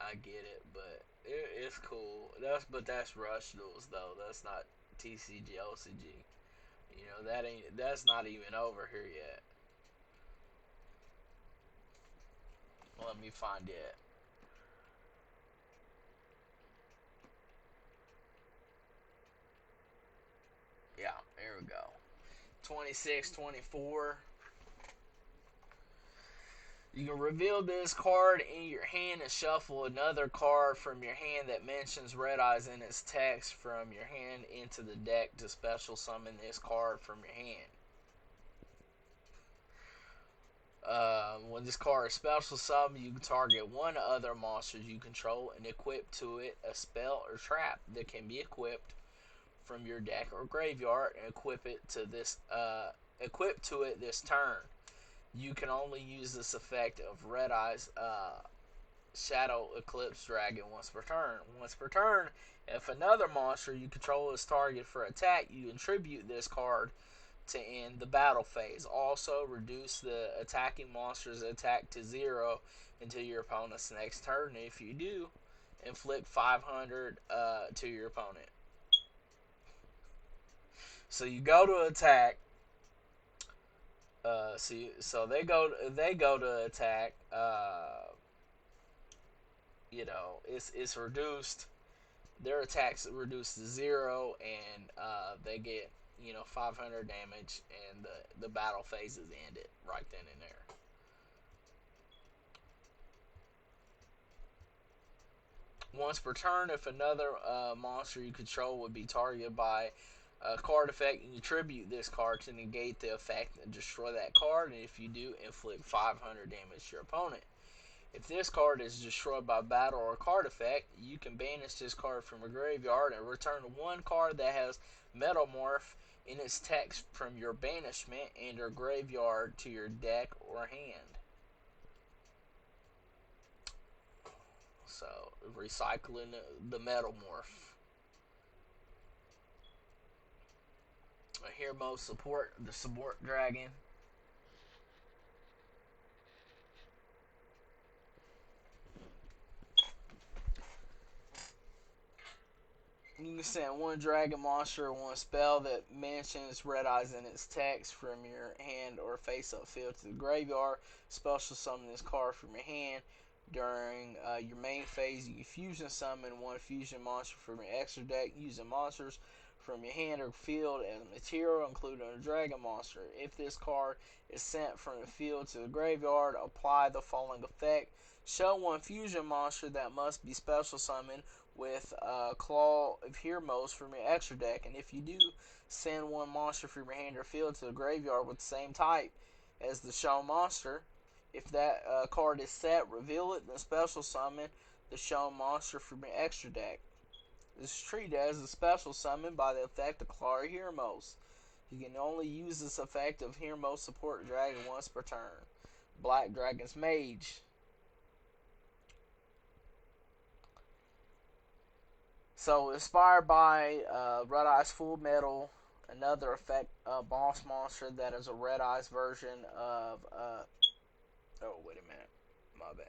I get it, but it's cool. That's Rush Duels though. That's not TCG OCG. That's not even over here yet. Let me find it. Yeah, here we go. 26, 24. You can reveal this card in your hand and shuffle another card from your hand that mentions Red Eyes in its text from your hand into the deck to special summon this card from your hand. When this card is special summoned, you can target one other monster you control and equip to it a spell or trap that can be equipped from your deck or graveyard, and equip to it this turn. You can only use this effect of Red Eyes Shadow Eclipse Dragon once per turn. Once per turn, if another monster you control is targeted for attack, you attribute this card to end the battle phase. Also, reduce the attacking monster's attack to 0 until your opponent's next turn. If you do, inflict 500 to your opponent. So you go to attack. So they go to attack. It's reduced their attacks reduced to zero, and they get 500 damage, and the battle phase is ended right then and there. Once per turn, if another monster you control would be targeted by a card effect, you contribute this card to negate the effect and destroy that card, and if you do, inflict 500 damage to your opponent. If this card is destroyed by battle or card effect, you can banish this card from your graveyard and return one card that has Metamorph in its text from your banishment and your graveyard to your deck or hand. So, recycling the Metamorph. Here, most support the support dragon. You can send one dragon monster or one spell that mentions red eyes in its text from your hand or face up field to the graveyard. Special summon this card from your hand. During your main phase, you can fusion summon one fusion monster from your extra deck using monsters from your hand or field as material, including a dragon monster. If this card is sent from the field to the graveyard, apply the following effect. Show one fusion monster that must be special summoned with Claw of Heroes from your extra deck, and if you do, send one monster from your hand or field to the graveyard with the same type as the shown monster. If that card is set, reveal it, then special summon the shown monster from your extra deck. This is treated as a special summon by the effect of Claw of Heroes. You can only use this effect of Heroes support dragon once per turn. Black Dragon's Mage. So, inspired by Red Eyes Full Metal, another effect boss monster that is a Red Eyes version of. Oh, wait a minute. My bad.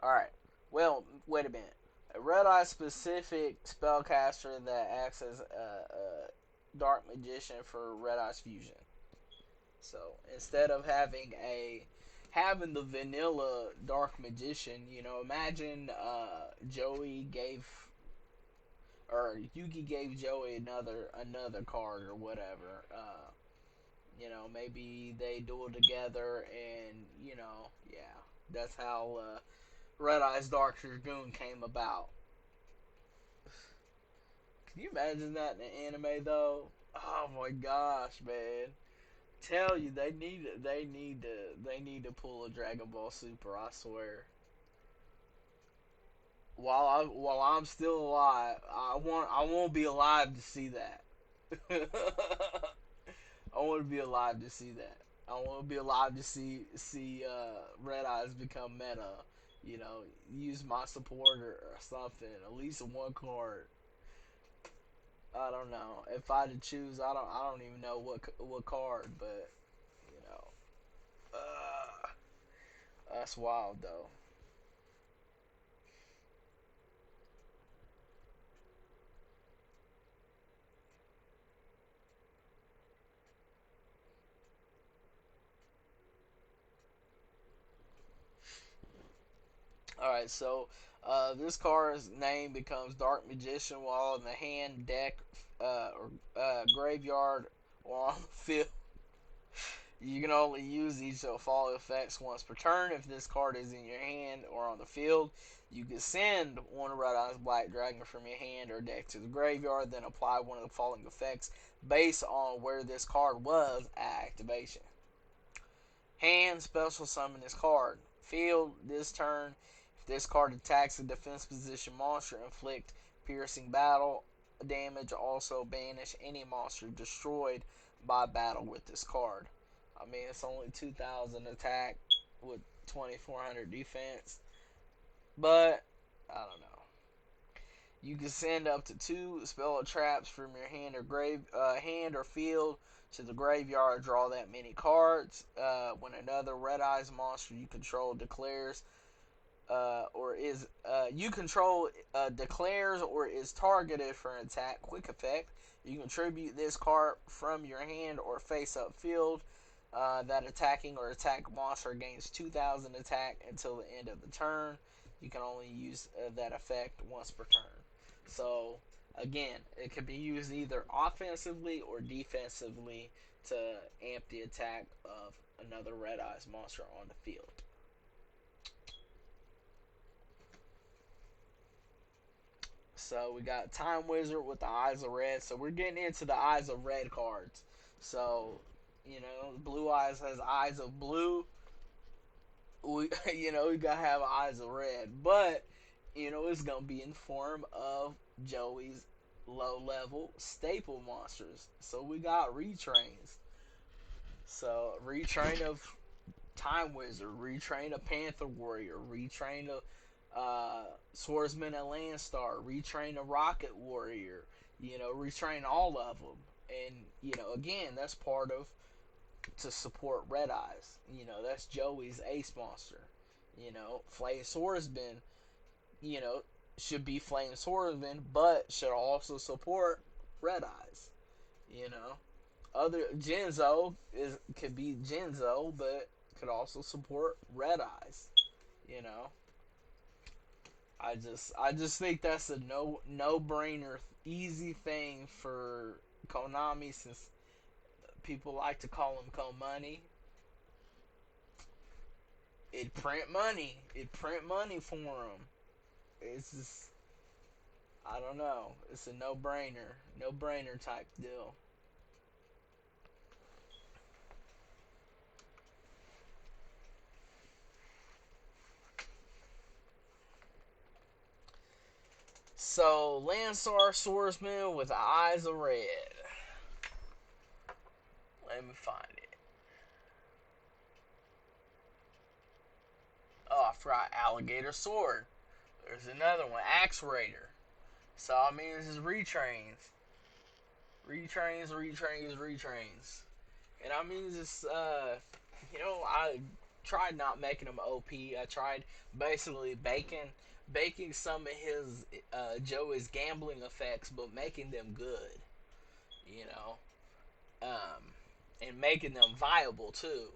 Alright. Well, wait a minute. A Red Eye specific spellcaster that acts as a Dark Magician for Red Eyes Fusion. So, instead of having the vanilla Dark Magician, imagine Joey gave or Yugi gave Joey another card or whatever. Maybe they duel together, and yeah, that's how Red Eye's Dark Dragoon came about. Can you imagine that in the anime though? Oh my gosh, man! Tell you they need to pull a Dragon Ball Super. I swear. While I'm still alive, I won't be alive to see that. I want to be alive to see that. I want to be alive to see Red Eyes become meta. Use my supporter or something. At least one card. I don't know. If I had to choose, I don't even know what card, but you know, that's wild though. All right, so this card's name becomes Dark Magician while in the hand, deck, or graveyard, or on the field. You can only use each of the following effects once per turn. If this card is in your hand or on the field, you can send one Red Eyes Black Dragon from your hand or deck to the graveyard, then apply one of the following effects based on where this card was at activation. Hand, special summon this card. Field, this turn, if this card attacks a defense position monster, inflict piercing battle damage. Also banish any monster destroyed by battle with this card. I mean, it's only 2,000 attack with 2,400 defense, but I don't know. You can send up to two spell traps from your hand or field to the graveyard. Draw that many cards. When another Red Eyes monster you control declares or is you control declares or is targeted for an attack quick effect, you contribute this card from your hand or face up field that attacking or attack monster gains 2,000 attack until the end of the turn. You can only use that effect once per turn. So, again, it can be used either offensively or defensively to amp the attack of another Red Eyes monster on the field. So we got Time Wizard with the Eyes of Red. So we're getting into the Eyes of Red cards. So, Blue Eyes has Eyes of Blue. We, we gotta have Eyes of Red, but it's gonna be in form of Joey's low level staple monsters. So we got retrains. So retrain of Time Wizard, retrain a Panther Warrior, retrain a Swordsman and Landstar, retrain a Rocket Warrior, retrain all of them. And, again, that's part of to support Red Eyes. That's Joey's ace monster. Flame Swordsman, you know, should be Flame Swordsman, but should also support Red Eyes. You know, other Genzo is could be Genzo, but could also support Red Eyes. You know, I just think that's a no brainer, easy thing for Konami, since people like to call him Money. It print money. It print money for him. It's just, I don't know. It's a no brainer type deal. So Lansar Swordsman with eyes of red. Let me find it. Oh, I forgot Alligator Sword. There's another one, Axe Raider. So I mean, this is retrains, retrains. And I mean, just I tried not making him OP. I tried basically baking some of his Joey's gambling effects, but making them good. You know, and making them viable too.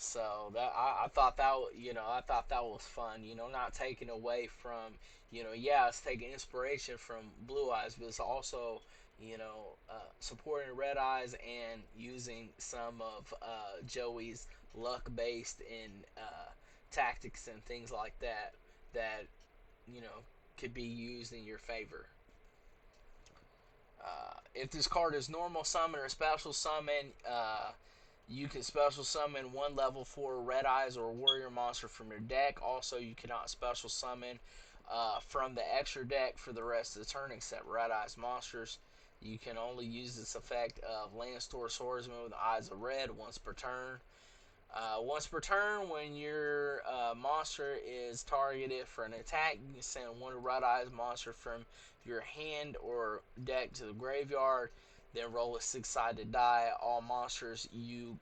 So that I thought that I thought that was fun. Not taking away from yeah, it's taking inspiration from Blue Eyes, but it's also supporting Red Eyes and using some of Joey's luck based in tactics and things like that that you know could be used in your favor. If this card is normal summon or special summon, you can special summon one level 4 Red Eyes or Warrior monster from your deck. Also, you cannot special summon from the extra deck for the rest of the turn except Red Eyes monsters. You can only use this effect of Landstar Swordsman with Eyes of Red once per turn. Once per turn, when your monster is targeted for an attack, you can send one Red Eyes monster from your hand or deck to the graveyard. Then roll a six-sided die. All monsters you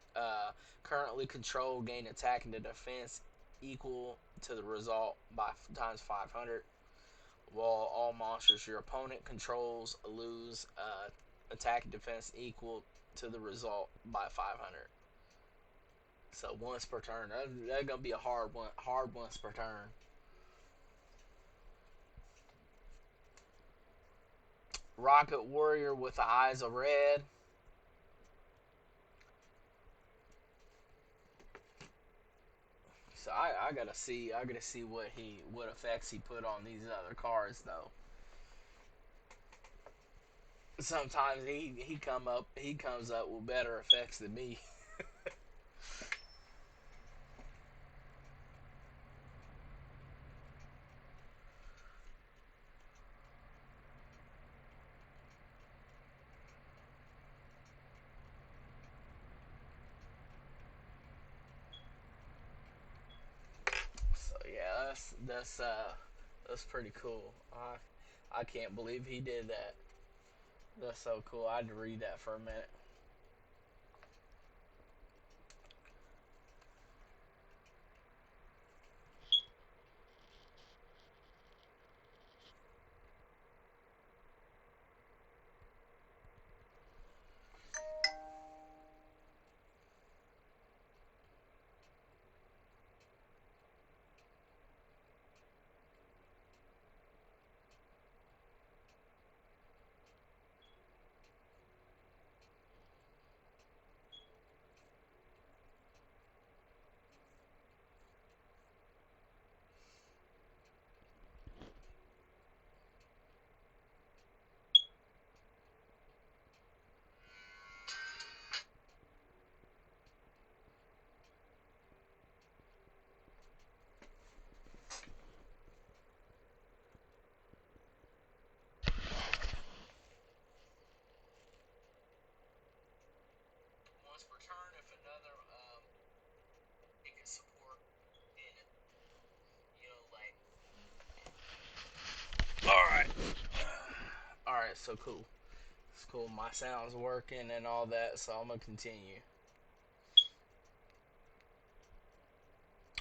currently control gain attack and defense equal to the result by times 500. While all monsters your opponent controls lose attack and defense equal to the result by 500. So once per turn. That's gonna be a hard one. Hard once per turn. Rocket Warrior with the eyes of red. So I gotta see. I gotta see what effects he put on these other cards though. Sometimes he comes up with better effects than me. So yeah, that's pretty cool. I can't believe he did that. That's so cool. I had to read that for a minute. Alright, so cool. It's cool. My sound's working and all that, so I'm gonna continue.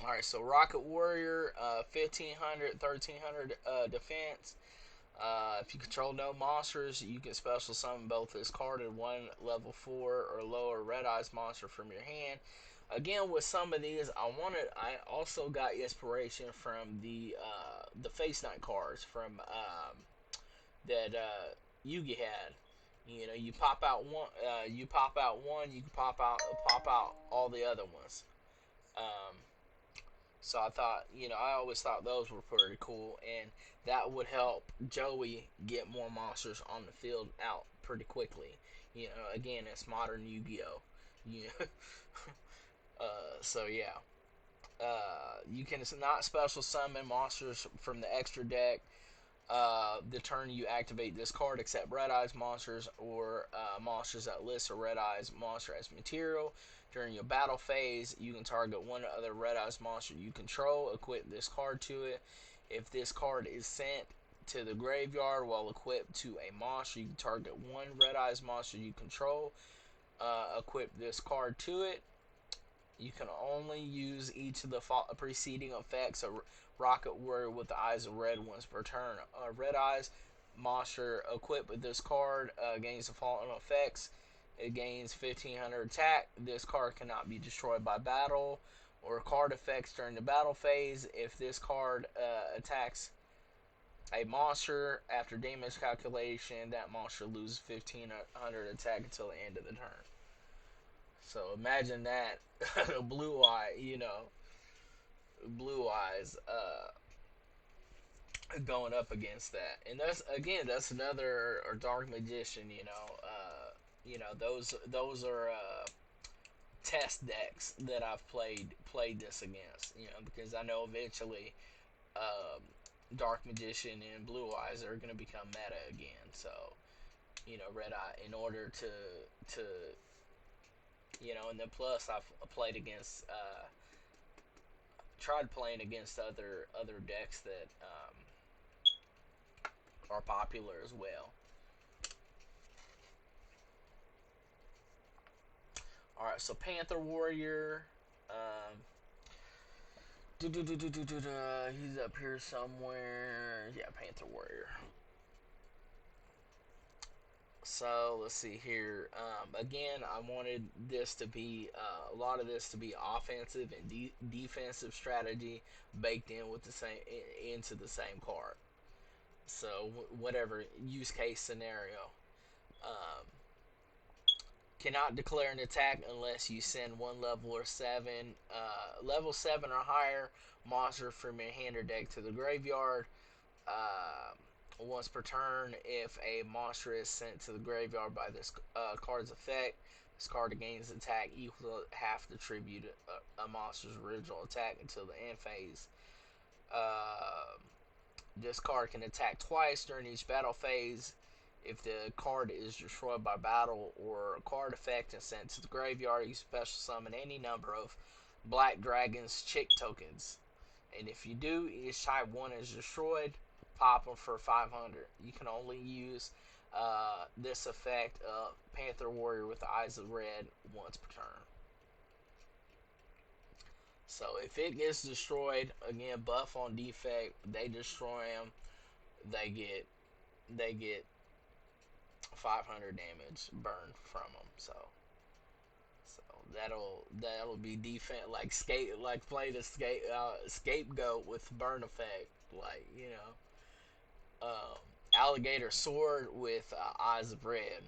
Alright, so Rocket Warrior, 1500, 1300 defense. If you control no monsters, you can special summon both this card and one level 4 or lower Red Eyes monster from your hand. Again, with some of these, I also got inspiration from the Face Knight cards from that Yugi had. You know, you pop out one, you can pop out all the other ones. Um, so I thought, I always thought those were pretty cool, and that would help Joey get more monsters on the field out pretty quickly. Again, it's modern Yu-Gi-Oh. You so yeah, you can not special summon monsters from the extra deck the turn you activate this card, except Red Eyes monsters or monsters that list a Red Eyes monster as material. During your battle phase, you can target one other Red Eyes monster you control, equip this card to it. If this card is sent to the graveyard while equipped to a monster, you can target one Red Eyes monster you control, equip this card to it. You can only use each of the preceding effects of Rocket Warrior with the eyes of red once per turn. Red Eyes monster equipped with this card gains the following effects. It gains 1500 attack. This card cannot be destroyed by battle or card effects during the battle phase. If this card attacks a monster after damage calculation, that monster loses 1500 attack until the end of the turn. So imagine that blue eye, blue eyes going up against that, and that's another or dark magician. Those are test decks that I've played this against. Because I know eventually um, dark magician and blue eyes are going to become meta again. So red eye in order to and then plus I've played against tried playing against other decks that are popular as well. All right, so Panther Warrior, um, he's up here somewhere. Yeah, Panther Warrior. So let's see here. Again, I wanted this to be a lot of this to be offensive and defensive strategy baked in with the same into the same card. So whatever use case scenario, um, cannot declare an attack unless you send one level 7 or higher monster from your hand or deck to the graveyard. Once per turn, if a monster is sent to the graveyard by this card's effect, this card gains attack equal to half the tribute a monster's original attack until the end phase. Uh, this card can attack twice during each battle phase. If the card is destroyed by battle or a card effect and sent to the graveyard, you special summon any number of Black Dragon's Chick tokens. And if you do, each time one is destroyed, pop them for 500. You can only use this effect of Panther Warrior with the Eyes of Red once per turn. So if it gets destroyed, again, buff on defect, they destroy them, they get 500 damage burned from them. So that'll be defense like play the scapegoat with burn effect, like alligator sword with eyes of red.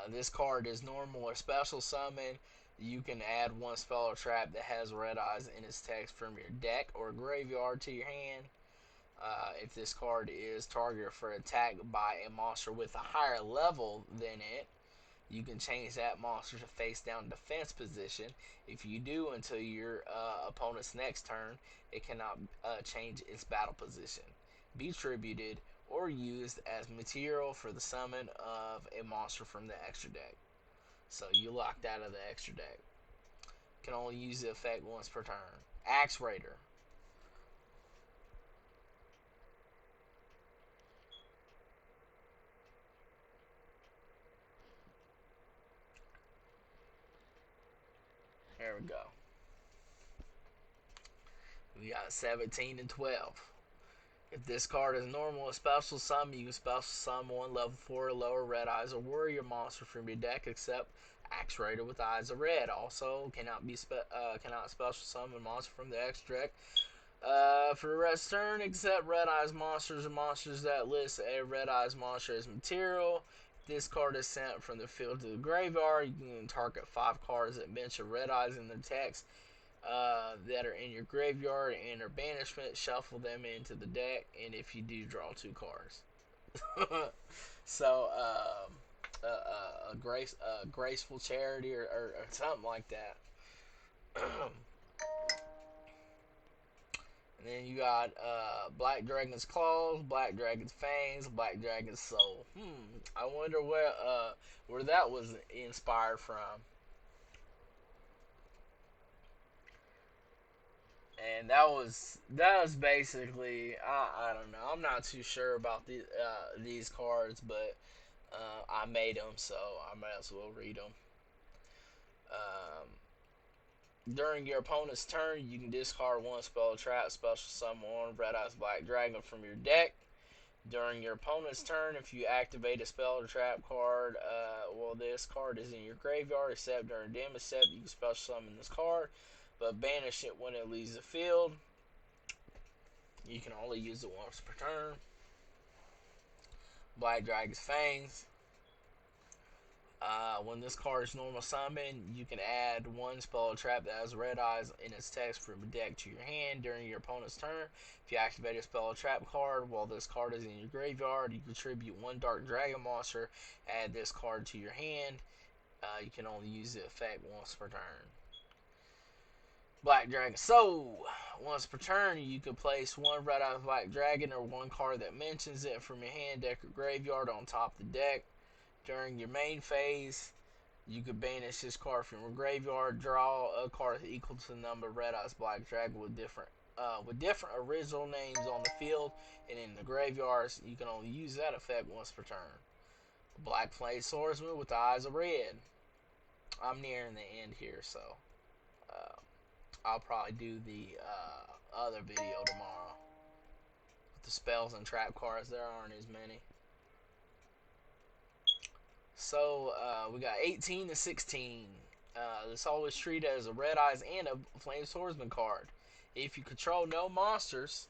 This card is normal or special summon. You can add one spell or trap that has red eyes in its text from your deck or graveyard to your hand. If this card is targeted for attack by a monster with a higher level than it, you can change that monster to face down defense position. If you do, until your opponent's next turn, it cannot change its battle position, be tributed, or used as material for the summon of a monster from the extra deck. So you locked out of the extra deck. Can only use the effect once per turn. Axe Raider. There we go. We got 17 and 12. If this card is normal or special summon, you can special summon one level 4 or lower red eyes or warrior monster from your deck except Axe Raider with eyes of red. Also, cannot special summon monster from the X deck for the rest turn except red eyes monsters or monsters that list a red eyes monster as material. If this card is sent from the field to the graveyard, you can target 5 cards that mention red eyes in their text that are in your graveyard and are banishment, shuffle them into the deck, and if you do, draw 2 cards. So, a graceful charity or something like that. And then you got Black Dragon's Claws, Black Dragon's Fangs, Black Dragon's Soul. I wonder where that was inspired from. And that was basically I don't know. I'm not too sure about these cards, but I made them, so I might as well read them. Um, During your opponent's turn, you can discard one spell trap, special summon one Red Eyes Black Dragon from your deck. During your opponent's turn, if you activate a spell or trap card, this card is in your graveyard, except during damage step, you can special summon this card, but banish it when it leaves the field. You can only use it once per turn. Black Dragon's Fangs. When this card is normal summon, you can add one spell trap that has red eyes in its text from your deck to your hand during your opponent's turn. If you activate a spell trap card while this card is in your graveyard, you contribute one dark dragon monster, add this card to your hand. You can only use the effect once per turn. Black Dragon Soul. Once per turn, you can place one Red Eye Black Dragon or one card that mentions it from your hand, deck, or graveyard on top of the deck. During your main phase, you can banish this card from your graveyard, draw a card equal to the number of Red Eyes Black Dragon with different original names on the field and in the graveyards. You can only use that effect once per turn. Black Flame Swordsman with the eyes of red. I'm nearing the end here, so uh, I'll probably do the other video tomorrow. With the spells and trap cards, there aren't as many. So we got 18 to 16. This always treated as a red eyes and a flame swordsman card. If you control no monsters,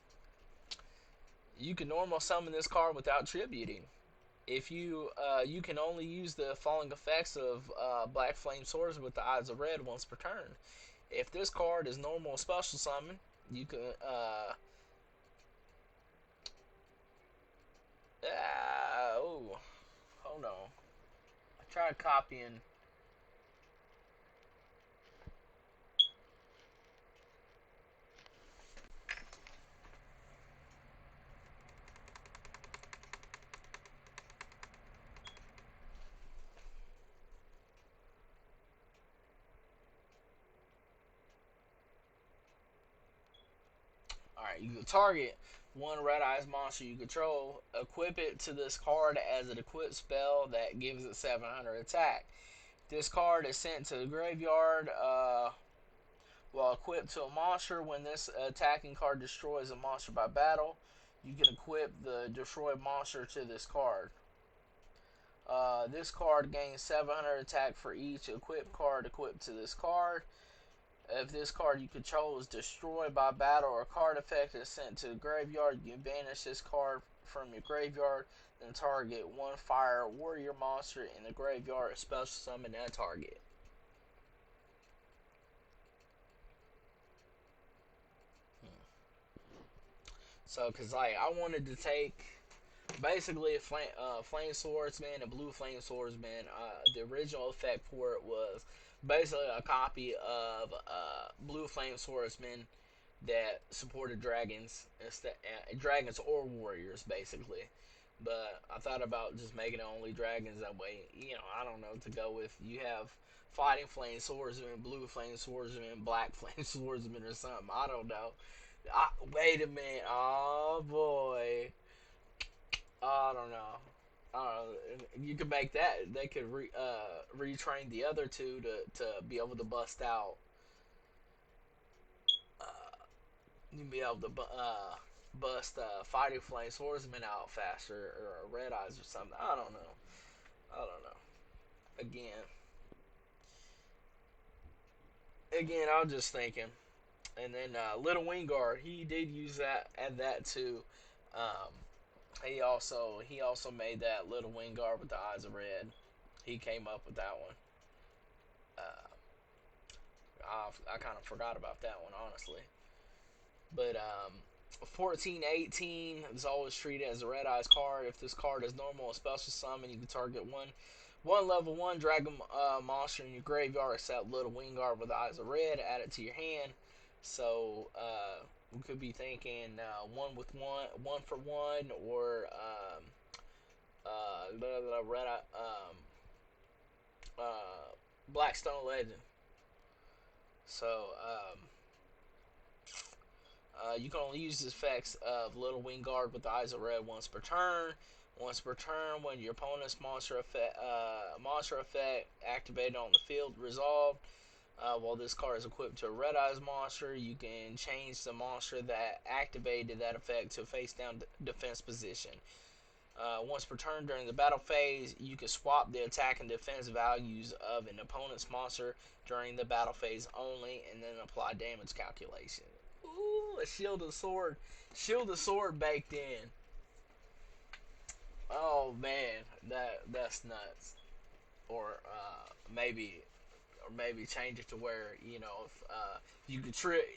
you can normal summon this card without tributing. If you can only use the following effects of Black Flame Swordsman with the eyes of red once per turn. If this card is normal special summon, you can hold on. I tried copying. Alright, you can target one red eyes monster you control, equip it to this card as an equipped spell that gives it 700 attack. This card is sent to the graveyard while equipped to a monster. When this attacking card destroys a monster by battle, you can equip the destroyed monster to this card. This card gains 700 attack for each equipped card equipped to this card. If this card you control is destroyed by battle or a card effect is sent to the graveyard, you can banish this card from your graveyard, then target one fire warrior monster in the graveyard and special summon that target. So, cause like I wanted to take basically a flame swordsman and blue flame swordsman. The original effect for it was basically a copy of blue flame swordsman that supported dragons instead, dragons or warriors basically. But I thought about just making it only dragons that way. I don't know, to go with you have fighting flame swordsman, blue flame swordsman, black flame swordsman, or something. I don't know. Wait a minute. Oh boy. I don't know. You could make that. They could retrain the other two to be able to bust out. you'd be able to bust Fighting Flame Swordsman out faster, or Red Eyes or something. I don't know. I don't know. Again, I was just thinking. And then Little Wingard, he did use that at that too. Um, he also made that Little Wingard with the eyes of red. He came up with that one. Uh, I kind of forgot about that one, honestly. But 1418 is always treated as a red eyes card. If this card is normal or special summon, you can target one level one dragon monster in your graveyard except Little Wingard with the eyes of red. Add it to your hand. So we could be thinking one with one for one, or red Blackstone Legend. So you can only use the effects of Little Wingard with the eyes of red once per turn. Once per turn, when your opponent's monster effect activated on the field resolved, while this card is equipped to a Red Eyes monster, you can change the monster that activated that effect to a face down defense position. Once per turn during the battle phase, you can swap the attack and defense values of an opponent's monster during the battle phase only, and then apply damage calculation. Ooh, a shield of sword baked in. Oh man, that's nuts. Or maybe change it to where if you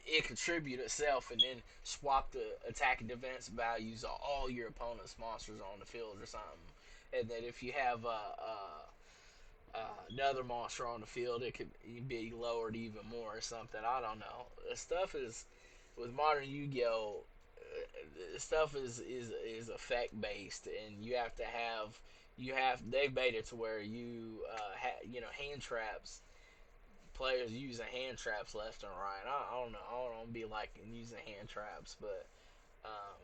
it contribute itself, and then swap the attack and defense values of all your opponent's monsters on the field or something. And then if you have another monster on the field, it could be lowered even more or something. I don't know. The stuff is with modern Yu-Gi-Oh. Stuff is effect based, and they've made it to where hand traps, players using hand traps left and right. I don't know. I don't be liking using hand traps, but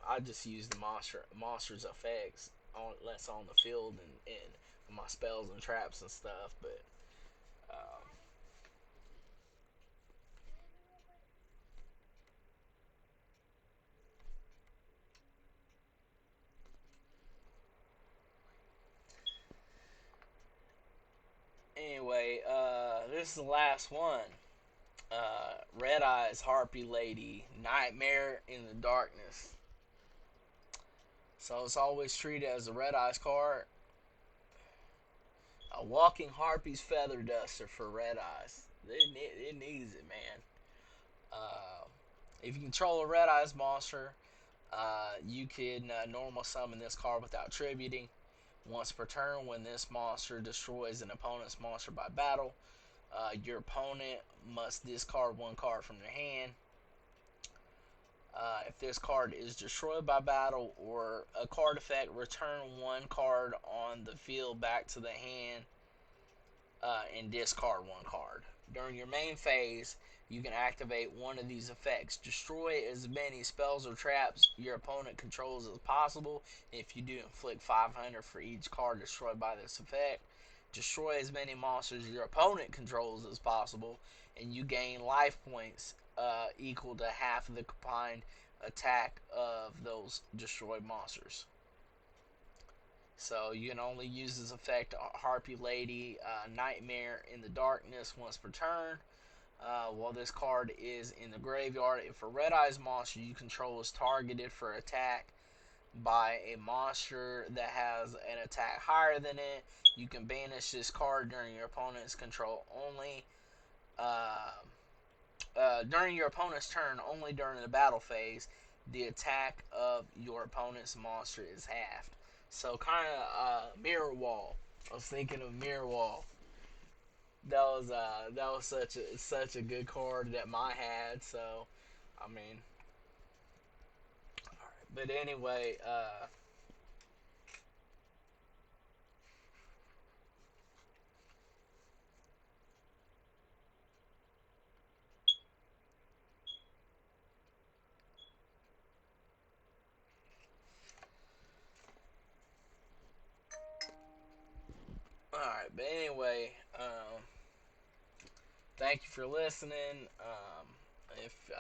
I just use the monsters effects on less on the field, and my spells and traps and stuff. But um, anyway, this is the last one. Red Eyes Harpy Lady, Nightmare in the Darkness. So it's always treated as a Red Eyes card. A walking Harpy's feather duster for Red Eyes. It needs it, man. Uh, if you control a Red Eyes monster, you can normal summon this card without tributing. Once per turn, when this monster destroys an opponent's monster by battle, your opponent must discard one card from their hand. If this card is destroyed by battle or a card effect, return one card on the field back to the hand and discard one card. During your main phase, you can activate one of these effects. Destroy as many spells or traps your opponent controls as possible. If you do, inflict 500 for each card destroyed by this effect. Destroy as many monsters your opponent controls as possible, and you gain life points equal to half of the combined attack of those destroyed monsters. So you can only use this effect Harpy Lady Nightmare in the Darkness once per turn. While this card is in the graveyard, if a Red Eyes monster you control is targeted for attack by a monster that has an attack higher than it, you can banish this card during your opponent's control only. Uh, During your opponent's turn, only during the battle phase, the attack of your opponent's monster is halved. So kind of mirror wall. I was thinking of mirror wall. That was such a good card that my had. So I mean, all right. But anyway, all right. But anyway, thank you for listening. If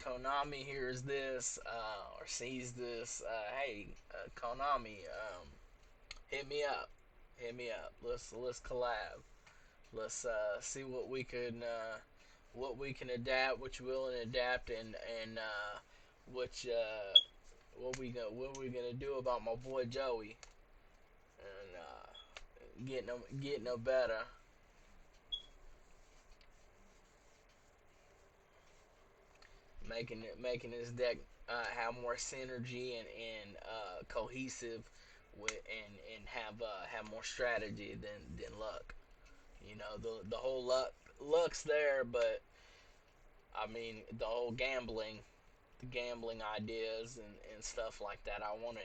Konami hears this or sees this, hey, Konami, hit me up. Hit me up. Let's collab. Let's see what we can adapt, what you willing to adapt, and what what we gonna do about my boy Joey and getting no better. Making his deck have more synergy and cohesive and have more strategy than luck. You know, the whole luck's there, but I mean the whole the gambling ideas and stuff like that. I want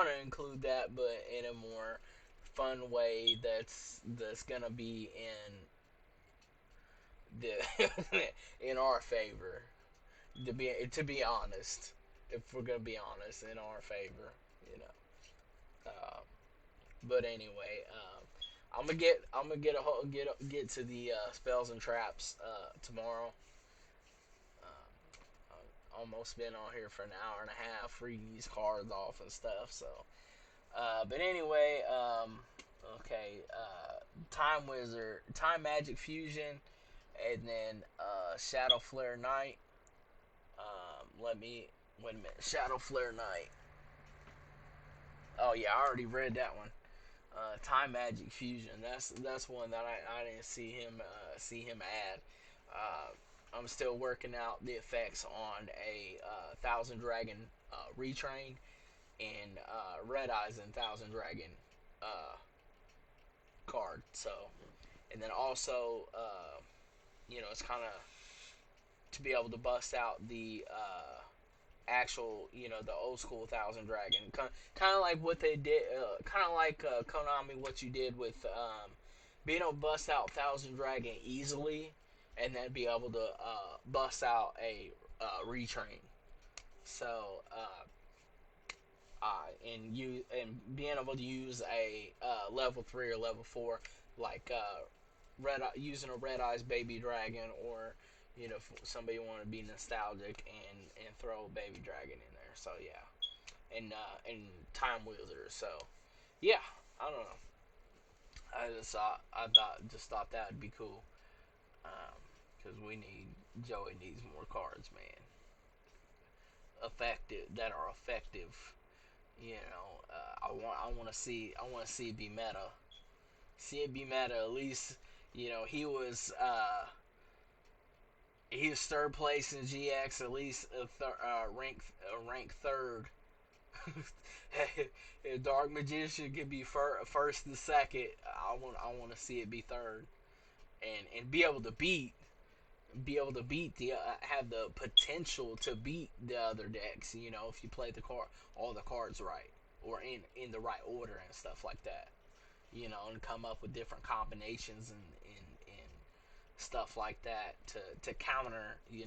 to include that, but in a more fun way that's gonna be the in our favor. To be honest, if we're gonna be honest, in our favor, you know. Uh, but anyway, I'm gonna get to the spells and traps tomorrow. Almost been on here for an hour and a half reading these cards off and stuff. So, but anyway, okay, Time Wizard, Time Magic Fusion, and then Shadow Flare Knight. Let me wait a minute. Shadow Flare Knight. Oh yeah, I already read that one. Time Magic Fusion. That's one that I didn't see him add. I'm still working out the effects on a Thousand Dragon retrain and Red Eyes and Thousand Dragon uh, card. So, and then also, it's kind of to be able to bust out the actual, the old school Thousand Dragon, kind of like what they did, kind of like Konami, what you did with being able to bust out Thousand Dragon easily, and then be able to bust out a retrain. So, and being able to use a level 3 or level 4, like using a Red Eyes Baby Dragon, or if somebody want to be nostalgic and throw a Baby Dragon in there. So yeah, and Time Wizard. So yeah, I don't know. I just thought that would be cool. Because Joey needs more cards, man. Effective that are effective. I want to see it be meta. See it be meta. At least he was third place in GX. At least rank third. If Dark Magician could be first and second, I want to see it be third, and be able to beat the have the potential to beat the other decks. If you play all the cards right, or in the right order and stuff like that. And come up with different combinations and stuff like that to counter the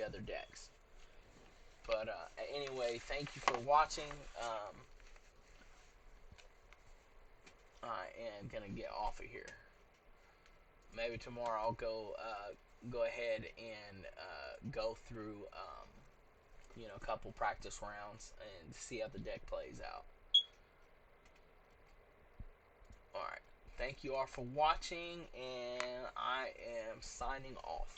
other decks. But anyway, thank you for watching. I am gonna get off of here. Maybe tomorrow I'll go ahead and go through a couple practice rounds and see how the deck plays out. All right. Thank you all for watching, and I am signing off.